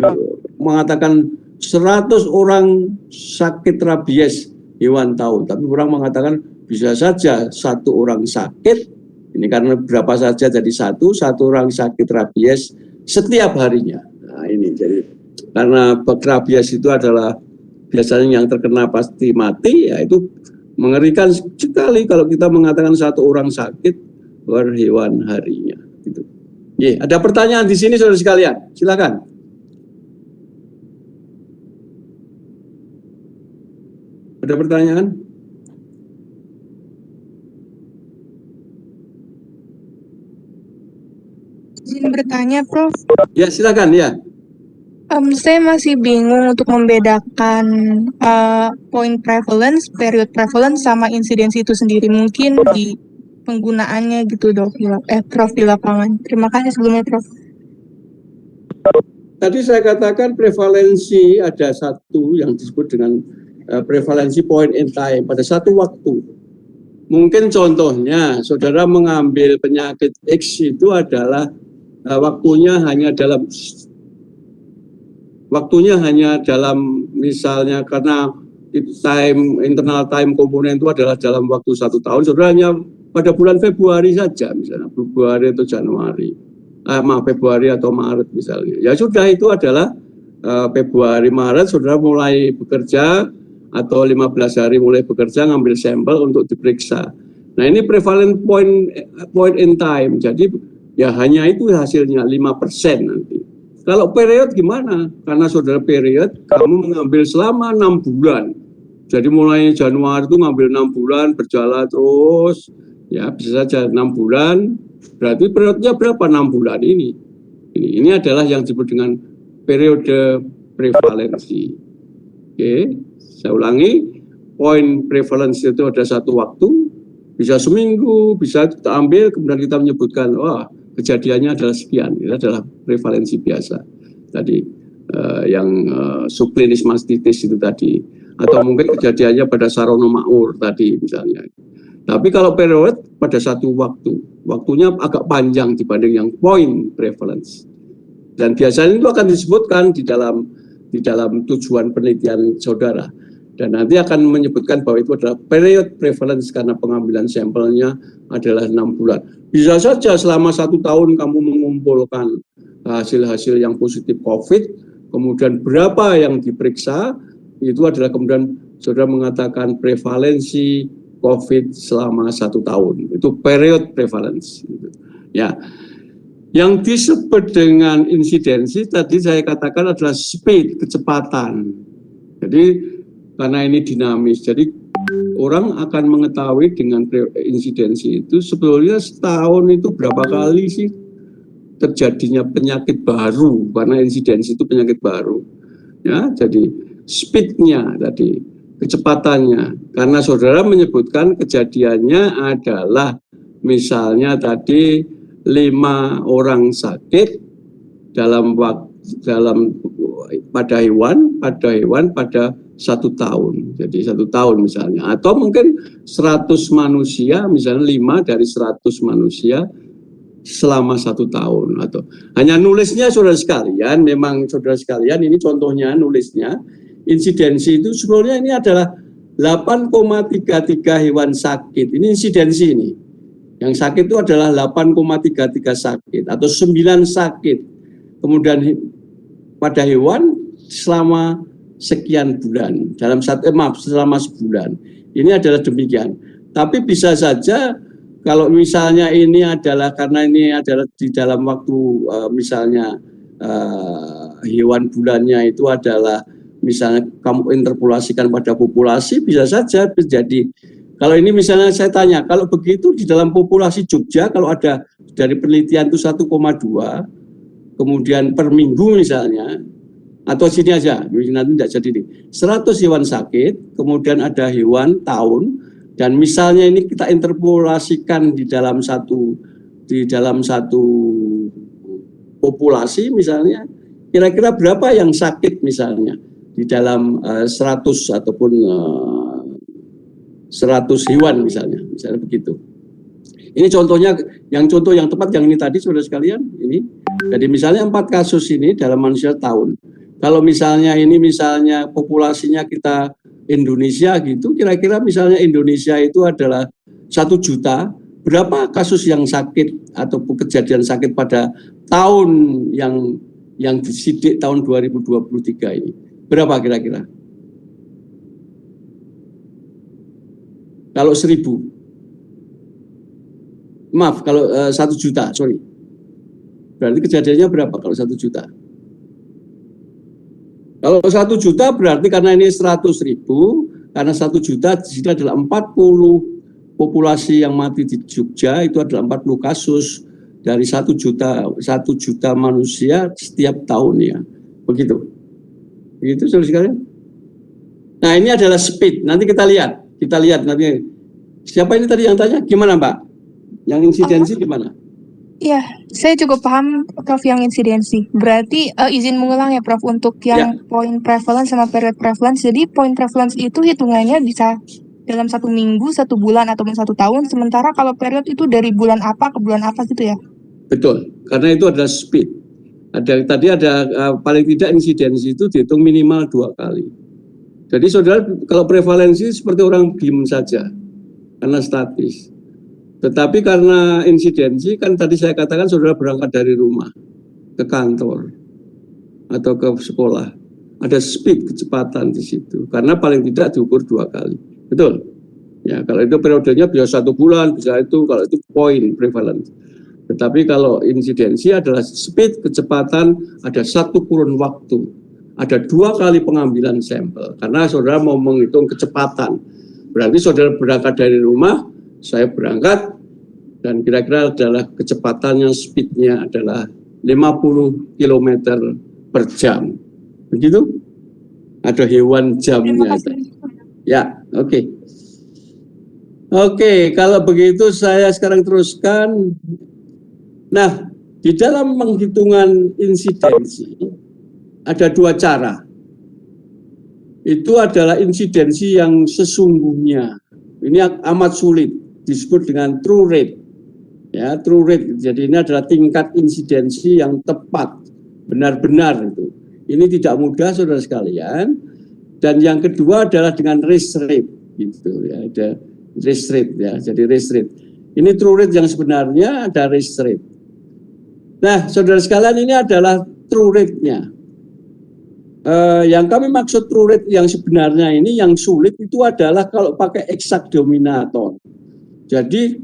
mengatakan 100 orang sakit rabies hewan tahun, tapi orang mengatakan bisa saja 1 orang sakit Ini karena berapa saja jadi satu orang sakit rabies setiap harinya. Nah ini jadi karena rabies itu adalah biasanya yang terkena pasti mati, ya itu mengerikan sekali kalau kita mengatakan satu orang sakit per hewan harinya. Gitu. Ada pertanyaan di sini saudara sekalian, silakan. Ada pertanyaan? Izin bertanya, Prof. Ya, silakan ya. Saya masih bingung untuk membedakan point prevalence, period prevalence, sama insidensi itu sendiri. Mungkin di penggunaannya gitu, Prof, di lapangan. Terima kasih sebelumnya, Prof. Tadi saya katakan prevalensi ada satu yang disebut dengan prevalensi point in time pada satu waktu. Mungkin contohnya, saudara mengambil penyakit X itu adalah waktunya hanya dalam misalnya karena internal time komponen itu adalah dalam waktu 1 tahun, saudara hanya pada bulan Februari saja, misalnya Februari atau Januari, Februari atau Maret misalnya. Ya sudah, itu adalah Februari Maret saudara mulai bekerja atau 15 hari mulai bekerja ngambil sampel untuk diperiksa. Nah ini prevalent point in time, jadi ya hanya itu hasilnya 5% nanti. Kalau period gimana? Karena saudara period kamu mengambil selama 6 bulan. Jadi mulai Januari itu ngambil 6 bulan berjalan terus, ya bisa saja 6 bulan. Berarti periodnya berapa 6 bulan ini? Ini adalah yang disebut dengan periode prevalensi. Oke, saya ulangi, point prevalence itu ada satu waktu, bisa seminggu, bisa kita ambil kemudian kita menyebutkan, wah kejadiannya adalah sekian, itu adalah prevalensi biasa. Tadi yang subklinis mastitis itu tadi, atau mungkin kejadiannya pada Sarono Maur tadi misalnya. Tapi kalau period pada satu waktu, waktunya agak panjang dibanding yang point prevalence. Dan biasanya itu akan disebutkan di dalam tujuan penelitian saudara. Dan nanti akan menyebutkan bahwa itu adalah period prevalence karena pengambilan sampelnya adalah 6 bulan. Bisa saja selama 1 tahun kamu mengumpulkan hasil-hasil yang positif COVID, kemudian berapa yang diperiksa, itu adalah kemudian saudara mengatakan prevalensi COVID selama 1 tahun. Itu period prevalence. Ya, yang disebut dengan insidensi tadi saya katakan adalah speed, kecepatan. Jadi karena ini dinamis, jadi orang akan mengetahui dengan insidensi itu sebetulnya setahun itu berapa kali sih terjadinya penyakit baru, karena insidensi itu penyakit baru. Ya, jadi speednya tadi, kecepatannya, karena saudara menyebutkan kejadiannya adalah misalnya tadi 5 orang sakit pada hewan pada 1 tahun, jadi 1 tahun misalnya, atau mungkin 100 manusia, misalnya 5 dari 100 manusia selama 1 tahun, atau hanya nulisnya saudara sekalian, memang saudara sekalian ini contohnya nulisnya, insidensi itu sebenarnya ini adalah 8,33 hewan sakit, ini insidensi ini, yang sakit itu adalah 8,33 sakit, atau 9 sakit, kemudian pada hewan selama sekian bulan, selama sebulan. Ini adalah demikian. Tapi bisa saja kalau misalnya ini adalah karena ini adalah di dalam waktu misalnya hewan bulannya itu adalah misalnya kamu interpolasikan pada populasi, bisa saja terjadi. Kalau ini misalnya saya tanya, kalau begitu di dalam populasi Jogja kalau ada dari penelitian itu 1,2 kemudian per minggu misalnya, atau sini aja, nanti tidak jadi nih, 100 hewan sakit, kemudian ada hewan tahun, dan misalnya ini kita interpolasikan di dalam satu populasi misalnya, kira-kira berapa yang sakit misalnya di dalam 100 ataupun 100 hewan misalnya begitu. Ini contohnya, contoh yang tepat yang ini tadi saudara sekalian, ini. Jadi misalnya 4 kasus ini dalam manusia tahun. Kalau misalnya ini misalnya populasinya kita Indonesia gitu, kira-kira misalnya Indonesia itu adalah 1 juta, berapa kasus yang sakit atau kejadian sakit pada tahun yang disidik tahun 2023 ini? Berapa kira-kira? Kalau 1.000, maaf, kalau 1 juta, sorry. Berarti kejadiannya berapa kalau 1 juta? Kalau 1 juta berarti karena ini 100.000, karena 1 juta di sini adalah 40 populasi yang mati di Jogja, itu adalah 40 kasus dari 1 juta manusia setiap tahunnya. Begitu. Begitu saudara sekalian. Nah, ini adalah speed. Nanti kita lihat nanti. Siapa ini tadi yang tanya? Gimana, Mbak? Yang insidensi gimana? Iya, saya cukup paham Prof yang insidensi. Berarti izin mengulang ya Prof untuk yang point prevalence sama period prevalence. Jadi point prevalence itu hitungannya bisa dalam 1 minggu, 1 bulan ataupun 1 tahun. Sementara kalau period itu dari bulan apa ke bulan apa gitu ya? Betul, karena itu adalah speed. Tadi ada paling tidak insidensi itu dihitung minimal 2 kali. Jadi saudara, kalau prevalensi seperti orang diem saja, karena statis. Tetapi karena insidensi, kan tadi saya katakan saudara berangkat dari rumah ke kantor atau ke sekolah, ada speed kecepatan di situ, karena paling tidak diukur 2 kali. Betul? Ya, kalau itu periodenya bisa 1 bulan, bisa itu, kalau itu point prevalence. Tetapi kalau insidensi adalah speed kecepatan, ada 1 kurun waktu. Ada 2 kali pengambilan sampel, karena saudara mau menghitung kecepatan. Berarti saudara berangkat dari rumah, saya berangkat, dan kira-kira adalah kecepatannya, speednya adalah 50 km per jam. Begitu? Ada hewan jamnya. Ya, oke. Oke, kalau begitu saya sekarang teruskan. Nah, di dalam penghitungan insidensi, ada 2 cara. Itu adalah insidensi yang sesungguhnya. Ini amat sulit, disebut dengan true rate. Ya, true rate. Jadi ini adalah tingkat insidensi yang tepat, benar-benar itu. Ini tidak mudah saudara sekalian. Dan yang kedua adalah dengan race rate, gitu ya. Ada race rate ya. Jadi race rate. Ini true rate yang sebenarnya, ada race rate. Nah, saudara sekalian, ini adalah true rate-nya. Yang kami maksud true rate yang sebenarnya ini, yang sulit itu adalah kalau pakai exact dominator. Jadi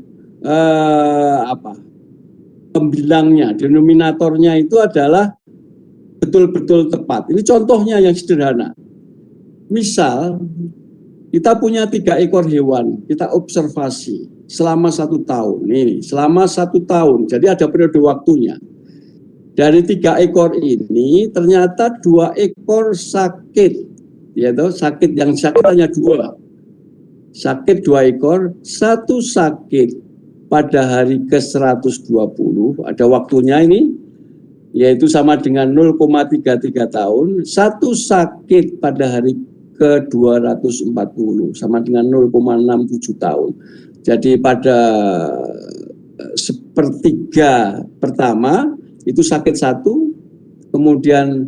pembilangnya, denominatornya itu adalah betul-betul tepat. Ini contohnya yang sederhana. Misal kita punya 3 ekor hewan, kita observasi selama 1 tahun. Ini selama 1 tahun. Jadi ada periode waktunya. Dari 3 ekor ini ternyata 2 ekor sakit, yaitu sakit, yang sakit hanya 2. Sakit 2 ekor, 1 sakit pada hari ke-120, ada waktunya ini, yaitu sama dengan 0,33 tahun, 1 sakit pada hari ke-240, sama dengan 0,67 tahun. Jadi pada sepertiga pertama, itu sakit 1, kemudian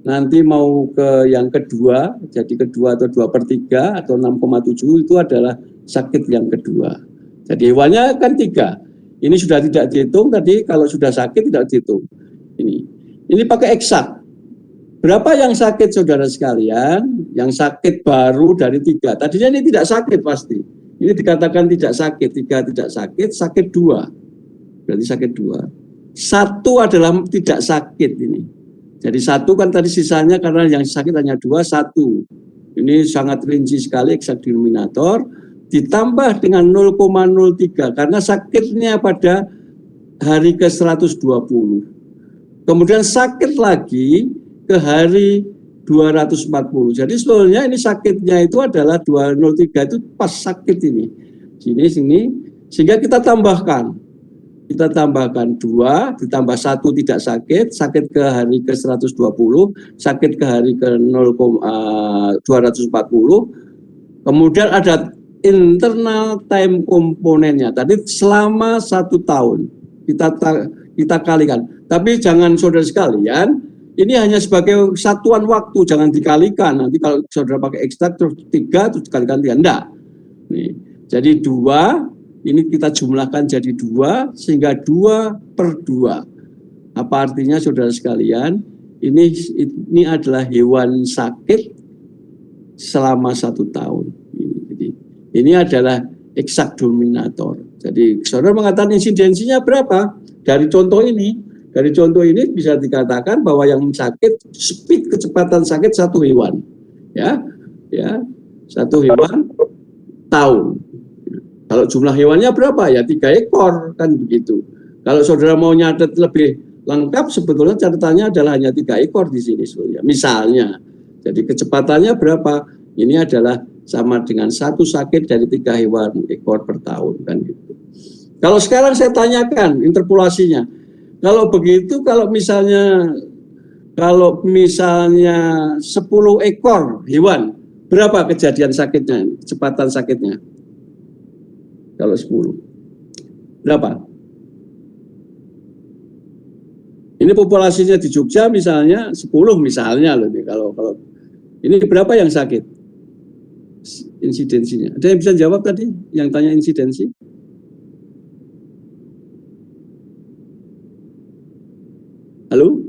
nanti mau ke yang kedua, jadi kedua atau 2/3 atau 6,7 itu adalah sakit yang kedua. Jadi hewannya kan 3. Ini sudah tidak dihitung tadi, kalau sudah sakit tidak dihitung. Ini pakai eksak. Berapa yang sakit saudara sekalian? Yang sakit baru dari 3. Tadinya ini tidak sakit pasti. Ini dikatakan tidak sakit, 3 tidak sakit, sakit 2. Berarti sakit 2. 1 adalah tidak sakit ini. Jadi 1 kan tadi sisanya karena yang sakit hanya 2, 1. Ini sangat rinci sekali eksak denominator. Ditambah dengan 0,03 karena sakitnya pada hari ke-120. Kemudian sakit lagi ke hari 240. Jadi sebetulnya ini sakitnya itu adalah 203 itu pas sakit ini. Sini, sehingga kita tambahkan. Kita tambahkan 2, ditambah 1 tidak sakit, sakit ke hari ke-120, sakit ke hari ke-240, kemudian ada internal time komponennya. Tadi selama 1 tahun, kita kalikan. Tapi jangan saudara sekalian, ini hanya sebagai satuan waktu, jangan dikalikan. Nanti kalau saudara pakai ekstrak, terus 3, terus dikalikan 3, enggak. Nih, jadi 2, ini kita jumlahkan jadi 2, sehingga 2/2. Apa artinya saudara sekalian? Ini adalah hewan sakit selama 1 tahun. Jadi, ini adalah eksak dominator. Jadi saudara mengatakan insidensinya berapa? Dari contoh ini bisa dikatakan bahwa yang sakit, speed kecepatan sakit 1 hewan, ya 1 hewan tahun. Kalau jumlah hewannya berapa? Ya 3 ekor, kan begitu. Kalau saudara mau nyatet lebih lengkap, sebetulnya catatannya adalah hanya 3 ekor di sini sebenarnya. Misalnya, jadi kecepatannya berapa? Ini adalah sama dengan 1 sakit dari 3 hewan ekor per tahun, kan gitu. Kalau sekarang saya tanyakan interpolasinya, kalau begitu, kalau misalnya 10 ekor hewan, berapa kejadian sakitnya, kecepatan sakitnya? Kalau 10, berapa? Ini populasinya di Jogja misalnya 10 misalnya loh nih. Kalau ini berapa yang sakit insidensinya? Ada yang bisa jawab tadi yang tanya insidensi? Halo?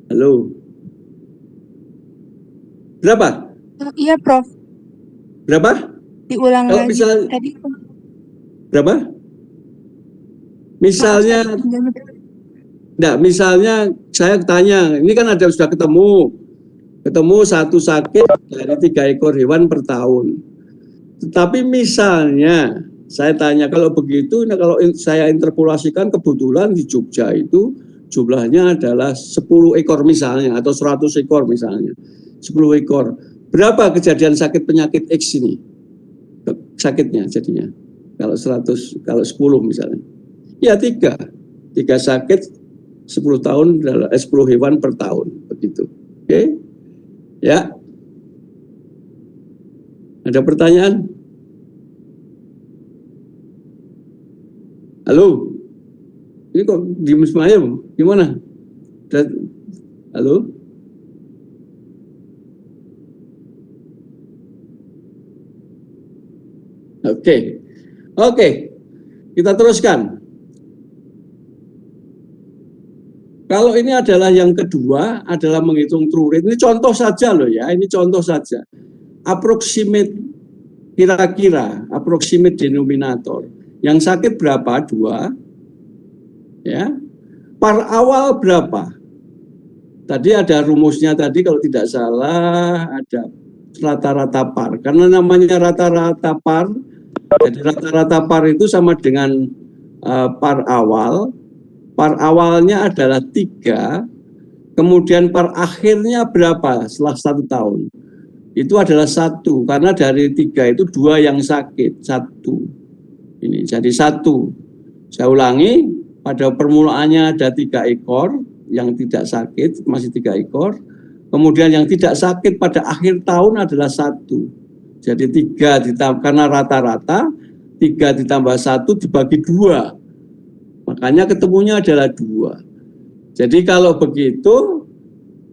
Halo? Berapa? Iya, Prof. Berapa? Diulang Kalau lagi. misal, Tadi berapa? Misalnya, misalnya saya tanya, ini kan sudah ketemu 1 sakit dari 3 ekor hewan per tahun. Tetapi misalnya saya tanya, kalau begitu, kalau saya interpolasikan, kebetulan di Jogja itu jumlahnya adalah 10 ekor misalnya, atau 100 ekor misalnya, 10 ekor. Berapa kejadian sakit penyakit X ini? Sakitnya jadinya, kalau 10 misalnya. Ya 3 sakit 10 tahun, 10 hewan per tahun, begitu. Oke? Ya. Ada pertanyaan? Halo? Ini kok diem semuanya, gimana? Halo? Oke. Kita teruskan. Kalau ini adalah yang kedua, adalah menghitung true rate. Ini contoh saja loh ya, ini contoh saja. Approximate, kira-kira, approximate denominator. Yang sakit berapa? 2. Ya. Par awal berapa? Tadi ada rumusnya tadi, kalau tidak salah, ada rata-rata par. Karena namanya rata-rata par, jadi rata-rata par itu sama dengan par awal. Par awalnya adalah 3, kemudian par akhirnya berapa setelah 1 tahun? Itu adalah 1, karena dari 3 itu 2 yang sakit, 1. Ini jadi 1. Saya ulangi, pada permulaannya ada 3 ekor, yang tidak sakit masih 3 ekor. Kemudian yang tidak sakit pada akhir tahun adalah 1. Jadi 3 ditambah, karena rata-rata 3 ditambah 1 dibagi 2. Makanya ketemunya adalah 2. Jadi kalau begitu,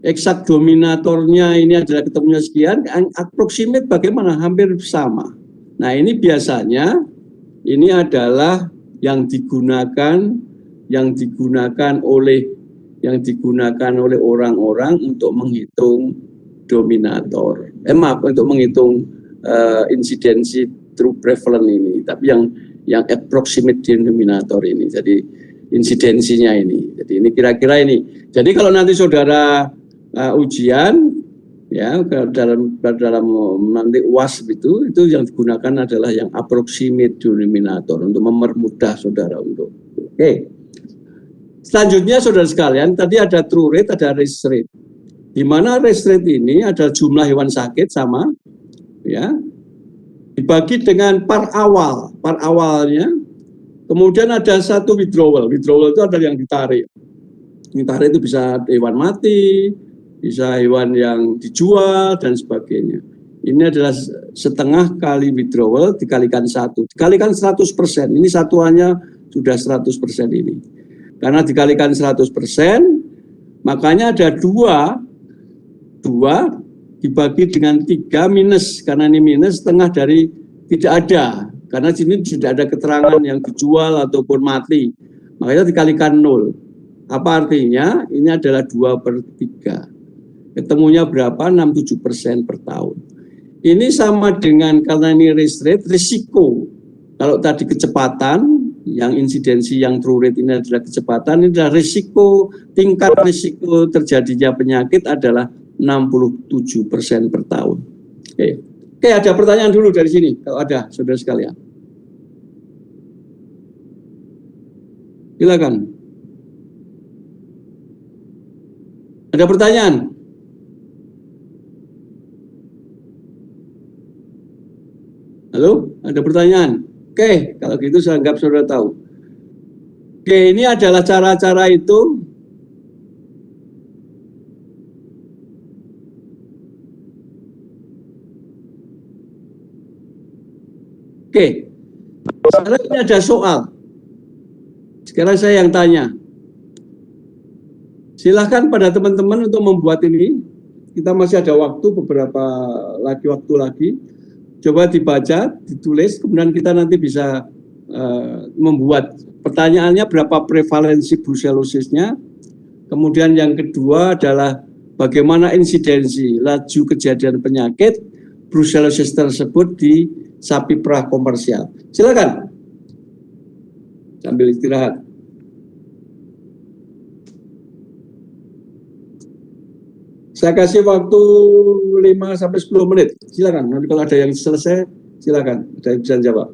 eksak dominatornya ini adalah ketemunya sekian, approximate bagaimana? Hampir sama. Nah ini biasanya, ini adalah yang digunakan oleh orang-orang untuk menghitung dominator. Untuk menghitung insidensi true prevalence ini. Tapi yang approximate denominator ini, jadi insidensinya ini. Jadi ini kira-kira ini. Jadi kalau nanti saudara ujian, ya dalam nanti UAS itu yang digunakan adalah yang approximate denominator untuk mempermudah saudara untuk. Oke. Selanjutnya saudara sekalian, tadi ada true rate, ada risk rate. Di mana risk rate ini adalah jumlah hewan sakit sama, ya, dibagi dengan par awalnya, kemudian ada 1 withdrawal. Withdrawal itu adalah yang ditarik. Ditarik itu bisa hewan mati, bisa hewan yang dijual dan sebagainya. Ini adalah setengah kali withdrawal dikalikan 1, dikalikan 100%. Ini satuannya sudah 100% ini. Karena dikalikan 100%, makanya ada dua dibagi dengan 3 minus, karena ini minus setengah dari tidak ada, karena sini sudah ada keterangan yang dijual ataupun mati, makanya dikalikan 0. Apa artinya? Ini adalah 2/3. Ketemunya berapa? 67% per tahun. Ini sama dengan, karena ini risk rate, risiko. Kalau tadi kecepatan, yang insidensi yang true rate ini adalah kecepatan, ini adalah risiko, tingkat risiko terjadinya penyakit adalah 67% per tahun. Oke, ada pertanyaan dulu dari sini, kalau ada, saudara sekalian. Silakan. Ada pertanyaan? Halo, ada pertanyaan? Oke, kalau gitu saya anggap saudara tahu. Oke, ini adalah cara-cara itu. Oke, sekarang ini ada soal. Sekarang saya yang tanya. Silahkan pada teman-teman untuk membuat ini. Kita masih ada waktu, beberapa waktu lagi. Coba dibaca, ditulis, kemudian kita nanti bisa membuat pertanyaannya berapa prevalensi brucellosisnya. Kemudian yang kedua adalah bagaimana insidensi laju kejadian penyakit brucellosis tersebut di sapi perah komersial. Silakan. Sambil istirahat. Saya kasih waktu 5-10 menit. Silakan. Nanti kalau ada yang selesai, silakan. Ada yang bisa jawab.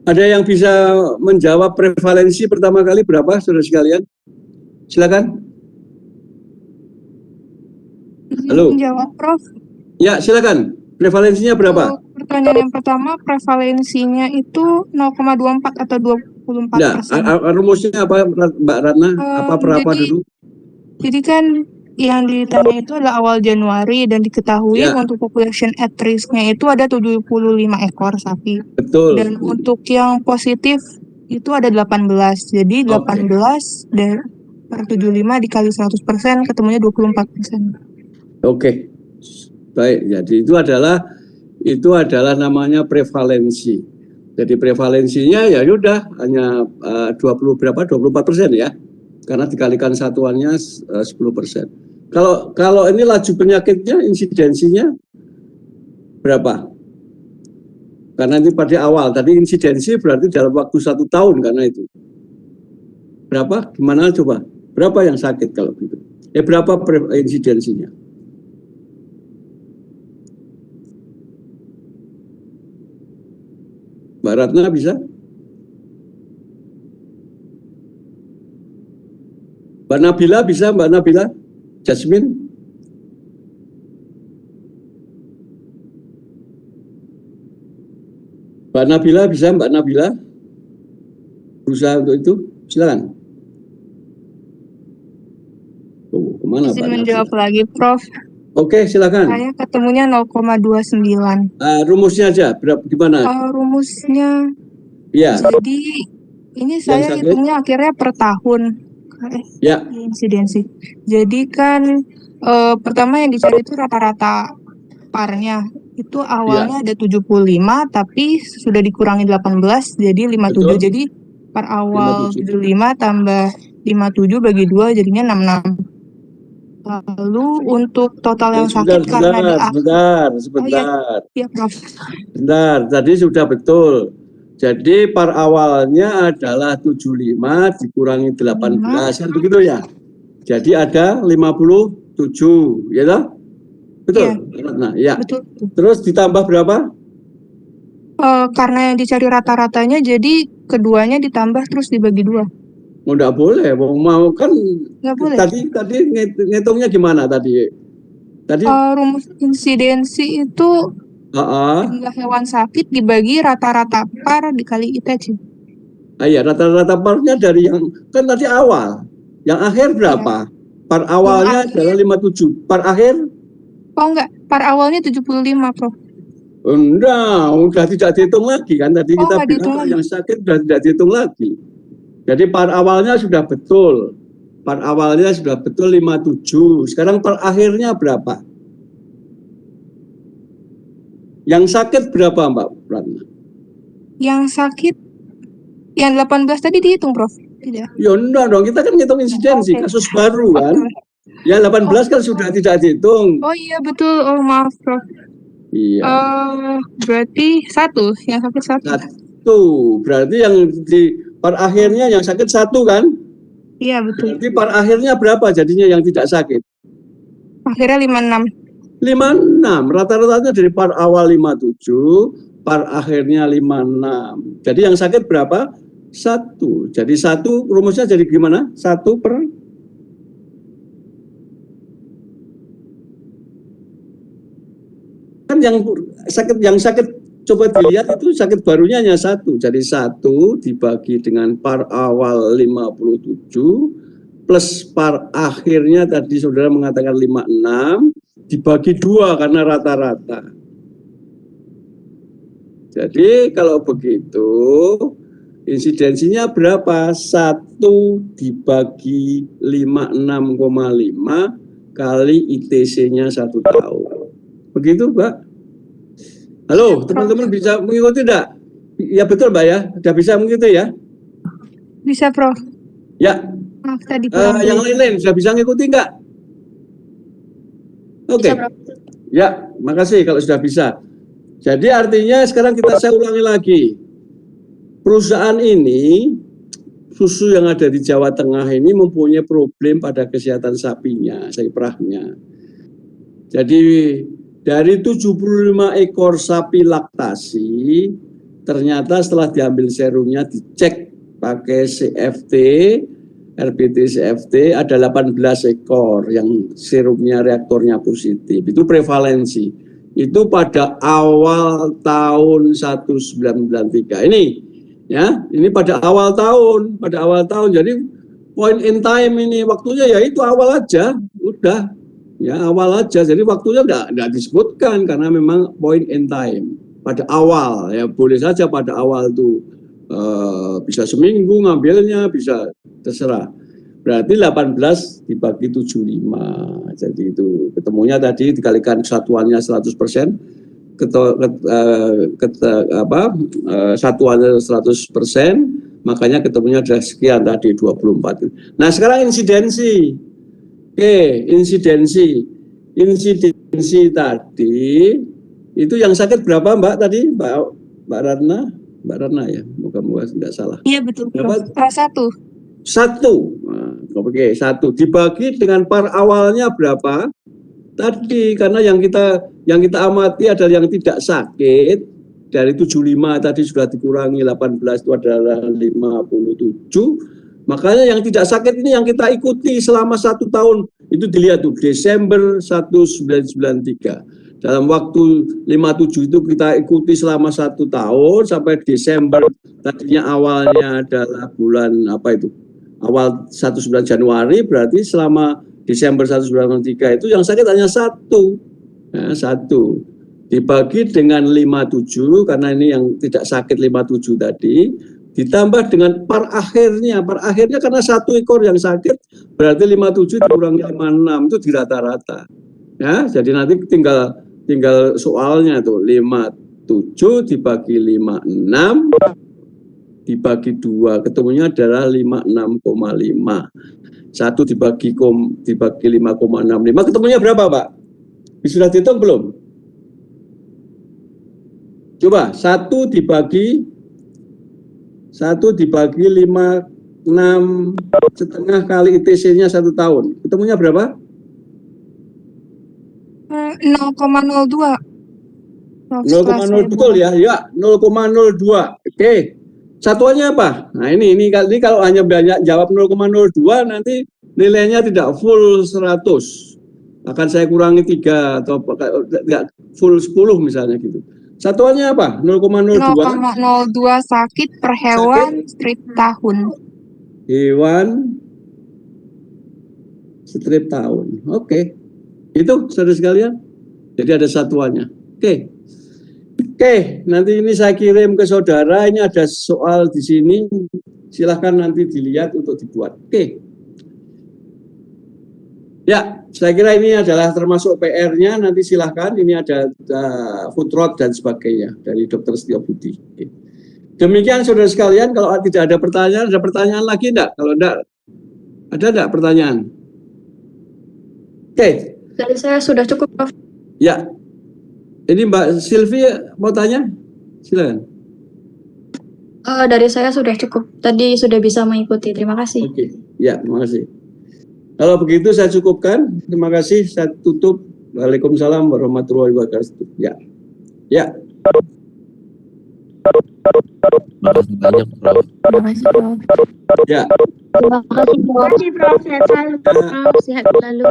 Ada yang bisa menjawab prevalensi pertama kali berapa, saudara sekalian? Silakan. Halo. Menjawab, Prof. Ya, silakan. Prevalensinya berapa? Pertanyaan yang pertama, prevalensinya itu 0,24 atau 24%. Ya, rumusnya apa, Mbak Ratna? Berapa dulu? Jadi kan yang ditanya itu adalah awal Januari dan diketahui untuk population at risk-nya itu ada 75 ekor sapi. Betul. Dan untuk yang positif itu ada 18. Jadi 18 per 75 dikali 100% ketemunya 24%. Oke. Baik, jadi itu adalah namanya prevalensi. Jadi prevalensinya ya udah hanya 24% ya. Karena dikalikan satuannya 10%. Kalau ini laju penyakitnya, insidensinya berapa? Karena ini pada awal, tadi insidensi berarti dalam waktu 1 tahun karena itu. Berapa? Gimana coba? Berapa yang sakit kalau gitu? Berapa insidensinya? Mbak Ratna bisa? Mbak Nabila bisa? Mbak Nabila? Jasmine? Mbak Nabila bisa? Mbak Nabila? Berusaha untuk itu? Silakan. Kemana Izin Mbak menjawab Nabila? lagi, Prof. Oke, silakan. Saya ketemunya 0,29. Rumusnya aja, gimana? Rumusnya, Ya, jadi ini yang saya sakit? hitungnya akhirnya per tahun. Ya, Insidensi. Jadi kan pertama yang dicari itu rata-rata parnya. Itu awalnya ada 75, tapi sudah dikurangi 18, jadi 57. betul. Jadi per awal 57. 75 tambah 57 bagi 2 jadinya 66. Lalu untuk total yang sakit karena ada Sebentar. iya, Prof. Benar, tadi sudah betul. Jadi par awalnya adalah 75 dikurangi 18, kan begitu ya? Jadi ada 57, ya toh? Betul? Iya. Nah, ya. Betul. Terus ditambah berapa? Karena yang dicari rata-ratanya, jadi keduanya ditambah terus dibagi 2. Oh, enggak boleh, mau kan Nggak boleh. tadi ngitungnya gimana tadi? Rumus insidensi itu jumlah hewan sakit dibagi rata-rata par dikali ITC. Iya, rata-rata parnya dari yang kan tadi awal. Yang akhir berapa? Par awalnya adalah 57. Par akhir? Oh enggak, par awalnya 75, Prof. Enggak, udah tidak dihitung lagi kan tadi kita bilang lagi. yang sakit sudah tidak dihitung lagi. Jadi par awalnya sudah betul. Par awalnya sudah betul 57. Sekarang par akhirnya berapa? Yang sakit berapa, Mbak Ratna? Yang sakit yang 18 tadi dihitung, Prof? Tidak. Ya enggak dong, kita kan ngitung insidensi, kasus baru kan. Ya 18 kan sudah tidak dihitung. Oh iya betul, oh maaf, Prof. Iya. Berarti yang sakit satu. Berarti yang di par akhirnya yang sakit 1 kan? Iya betul. Berarti par akhirnya berapa jadinya yang tidak sakit? Akhirnya 56. 56, rata-ratanya dari par awal 57, par akhirnya 56. Jadi yang sakit berapa? 1. Jadi 1 rumusnya jadi gimana? 1 per kan yang sakit coba dilihat itu sakit barunya hanya 1. Jadi 1 dibagi dengan par awal 57 plus par akhirnya tadi saudara mengatakan 56 dibagi 2 karena rata-rata. Jadi kalau begitu insidensinya berapa? 1 dibagi 56,5 kali ITC-nya 1 tahun. Begitu, Mbak? Halo, teman-teman bisa mengikuti enggak? Ya betul, Mbak ya. Sudah bisa mengikuti ya? Bisa, Prof. Ya. Maaf, tadi yang lain-lain sudah bisa mengikuti enggak? Oke. Ya, makasih kalau sudah bisa. Jadi artinya sekarang saya ulangi lagi. Perusahaan ini, susu yang ada di Jawa Tengah ini mempunyai problem pada kesehatan sapinya, sapi perahnya. Jadi dari 75 ekor sapi laktasi, ternyata setelah diambil serumnya dicek pakai CFT, RPT CFT, ada 18 ekor yang serumnya reaktornya positif. Itu prevalensi. Itu pada awal tahun 1993. Ini pada awal tahun. Jadi point in time ini waktunya ya itu awal aja, udah. Ya awal aja, jadi waktunya enggak disebutkan karena memang point in time pada awal ya, boleh saja pada awal itu bisa seminggu ngambilnya, bisa terserah. Berarti 18 dibagi 75, jadi itu ketemunya tadi dikalikan satuannya 100%, satuannya 100%, makanya ketemunya adalah sekian tadi 24. Nah sekarang insidensi. Oke, insidensi tadi itu yang sakit berapa Mbak tadi, Mbak Ratna ya, moga-moga tidak salah. Iya betul. Berapa? 1. Satu. Nah, oke, satu dibagi dengan par awalnya berapa? Tadi karena yang kita amati adalah yang tidak sakit dari 75 tadi sudah dikurangi 18 itu adalah 57. Makanya yang tidak sakit ini yang kita ikuti selama 1 tahun itu dilihat tuh Desember 1993. Dalam waktu 57 itu kita ikuti selama 1 tahun sampai Desember, tadinya awalnya adalah bulan apa itu? Awal 19 Januari, berarti selama Desember 1993 itu yang sakit hanya 1. Ya, 1. Dibagi dengan 57 karena ini yang tidak sakit 57 tadi, ditambah dengan par akhirnya. Par akhirnya karena 1 ekor yang sakit berarti 57 dikurangi 56 itu di rata-rata. Ya, jadi nanti tinggal soalnya tuh 57 dibagi 56 dibagi 2 ketemunya adalah 56,5. 1 dibagi 5,65 ketemunya berapa, Pak? Sudah dihitung belum? Coba 1 dibagi 56 setengah kali ITC-nya 1 tahun. Ketemunya berapa? 0,02. 0,0 betul ya? Ya, 0,02. Oke. Satuannya apa? Nah, ini kalau hanya banyak jawab 0,02 nanti nilainya tidak full 100. Akan saya kurangi 3 atau tidak full 10 misalnya gitu. Satuannya apa? 0,02. 0,02 sakit per hewan strip tahun. Hewan strip tahun. Oke. Itu saudara sekalian. Jadi ada satuannya. Oke. Oke, nanti ini saya kirim ke saudara. Ini ada soal di sini. Silahkan nanti dilihat untuk dibuat. Oke. Ya, saya kira ini adalah termasuk PR-nya. Nanti silahkan. Ini ada footnote dan sebagainya dari Dr. Setiabudi. Oke. Demikian saudara sekalian. Kalau tidak ada pertanyaan lagi enggak? Kalau enggak, ada enggak pertanyaan? Oke. Dari saya sudah cukup, Prof. Ya. Ini Mbak Silvi mau tanya? Silakan. Dari saya sudah cukup. Tadi sudah bisa mengikuti. Terima kasih. Oke. Ya, terima kasih. Kalau begitu saya cukupkan. Terima kasih. Saya tutup. Waalaikumsalam warahmatullahi wabarakatuh. Ya. Ya. Terima kasih banyak, Prof. Terima kasih, Prof. Ya. Terima kasih, Prof. Sehat selalu, Prof. Sehat selalu.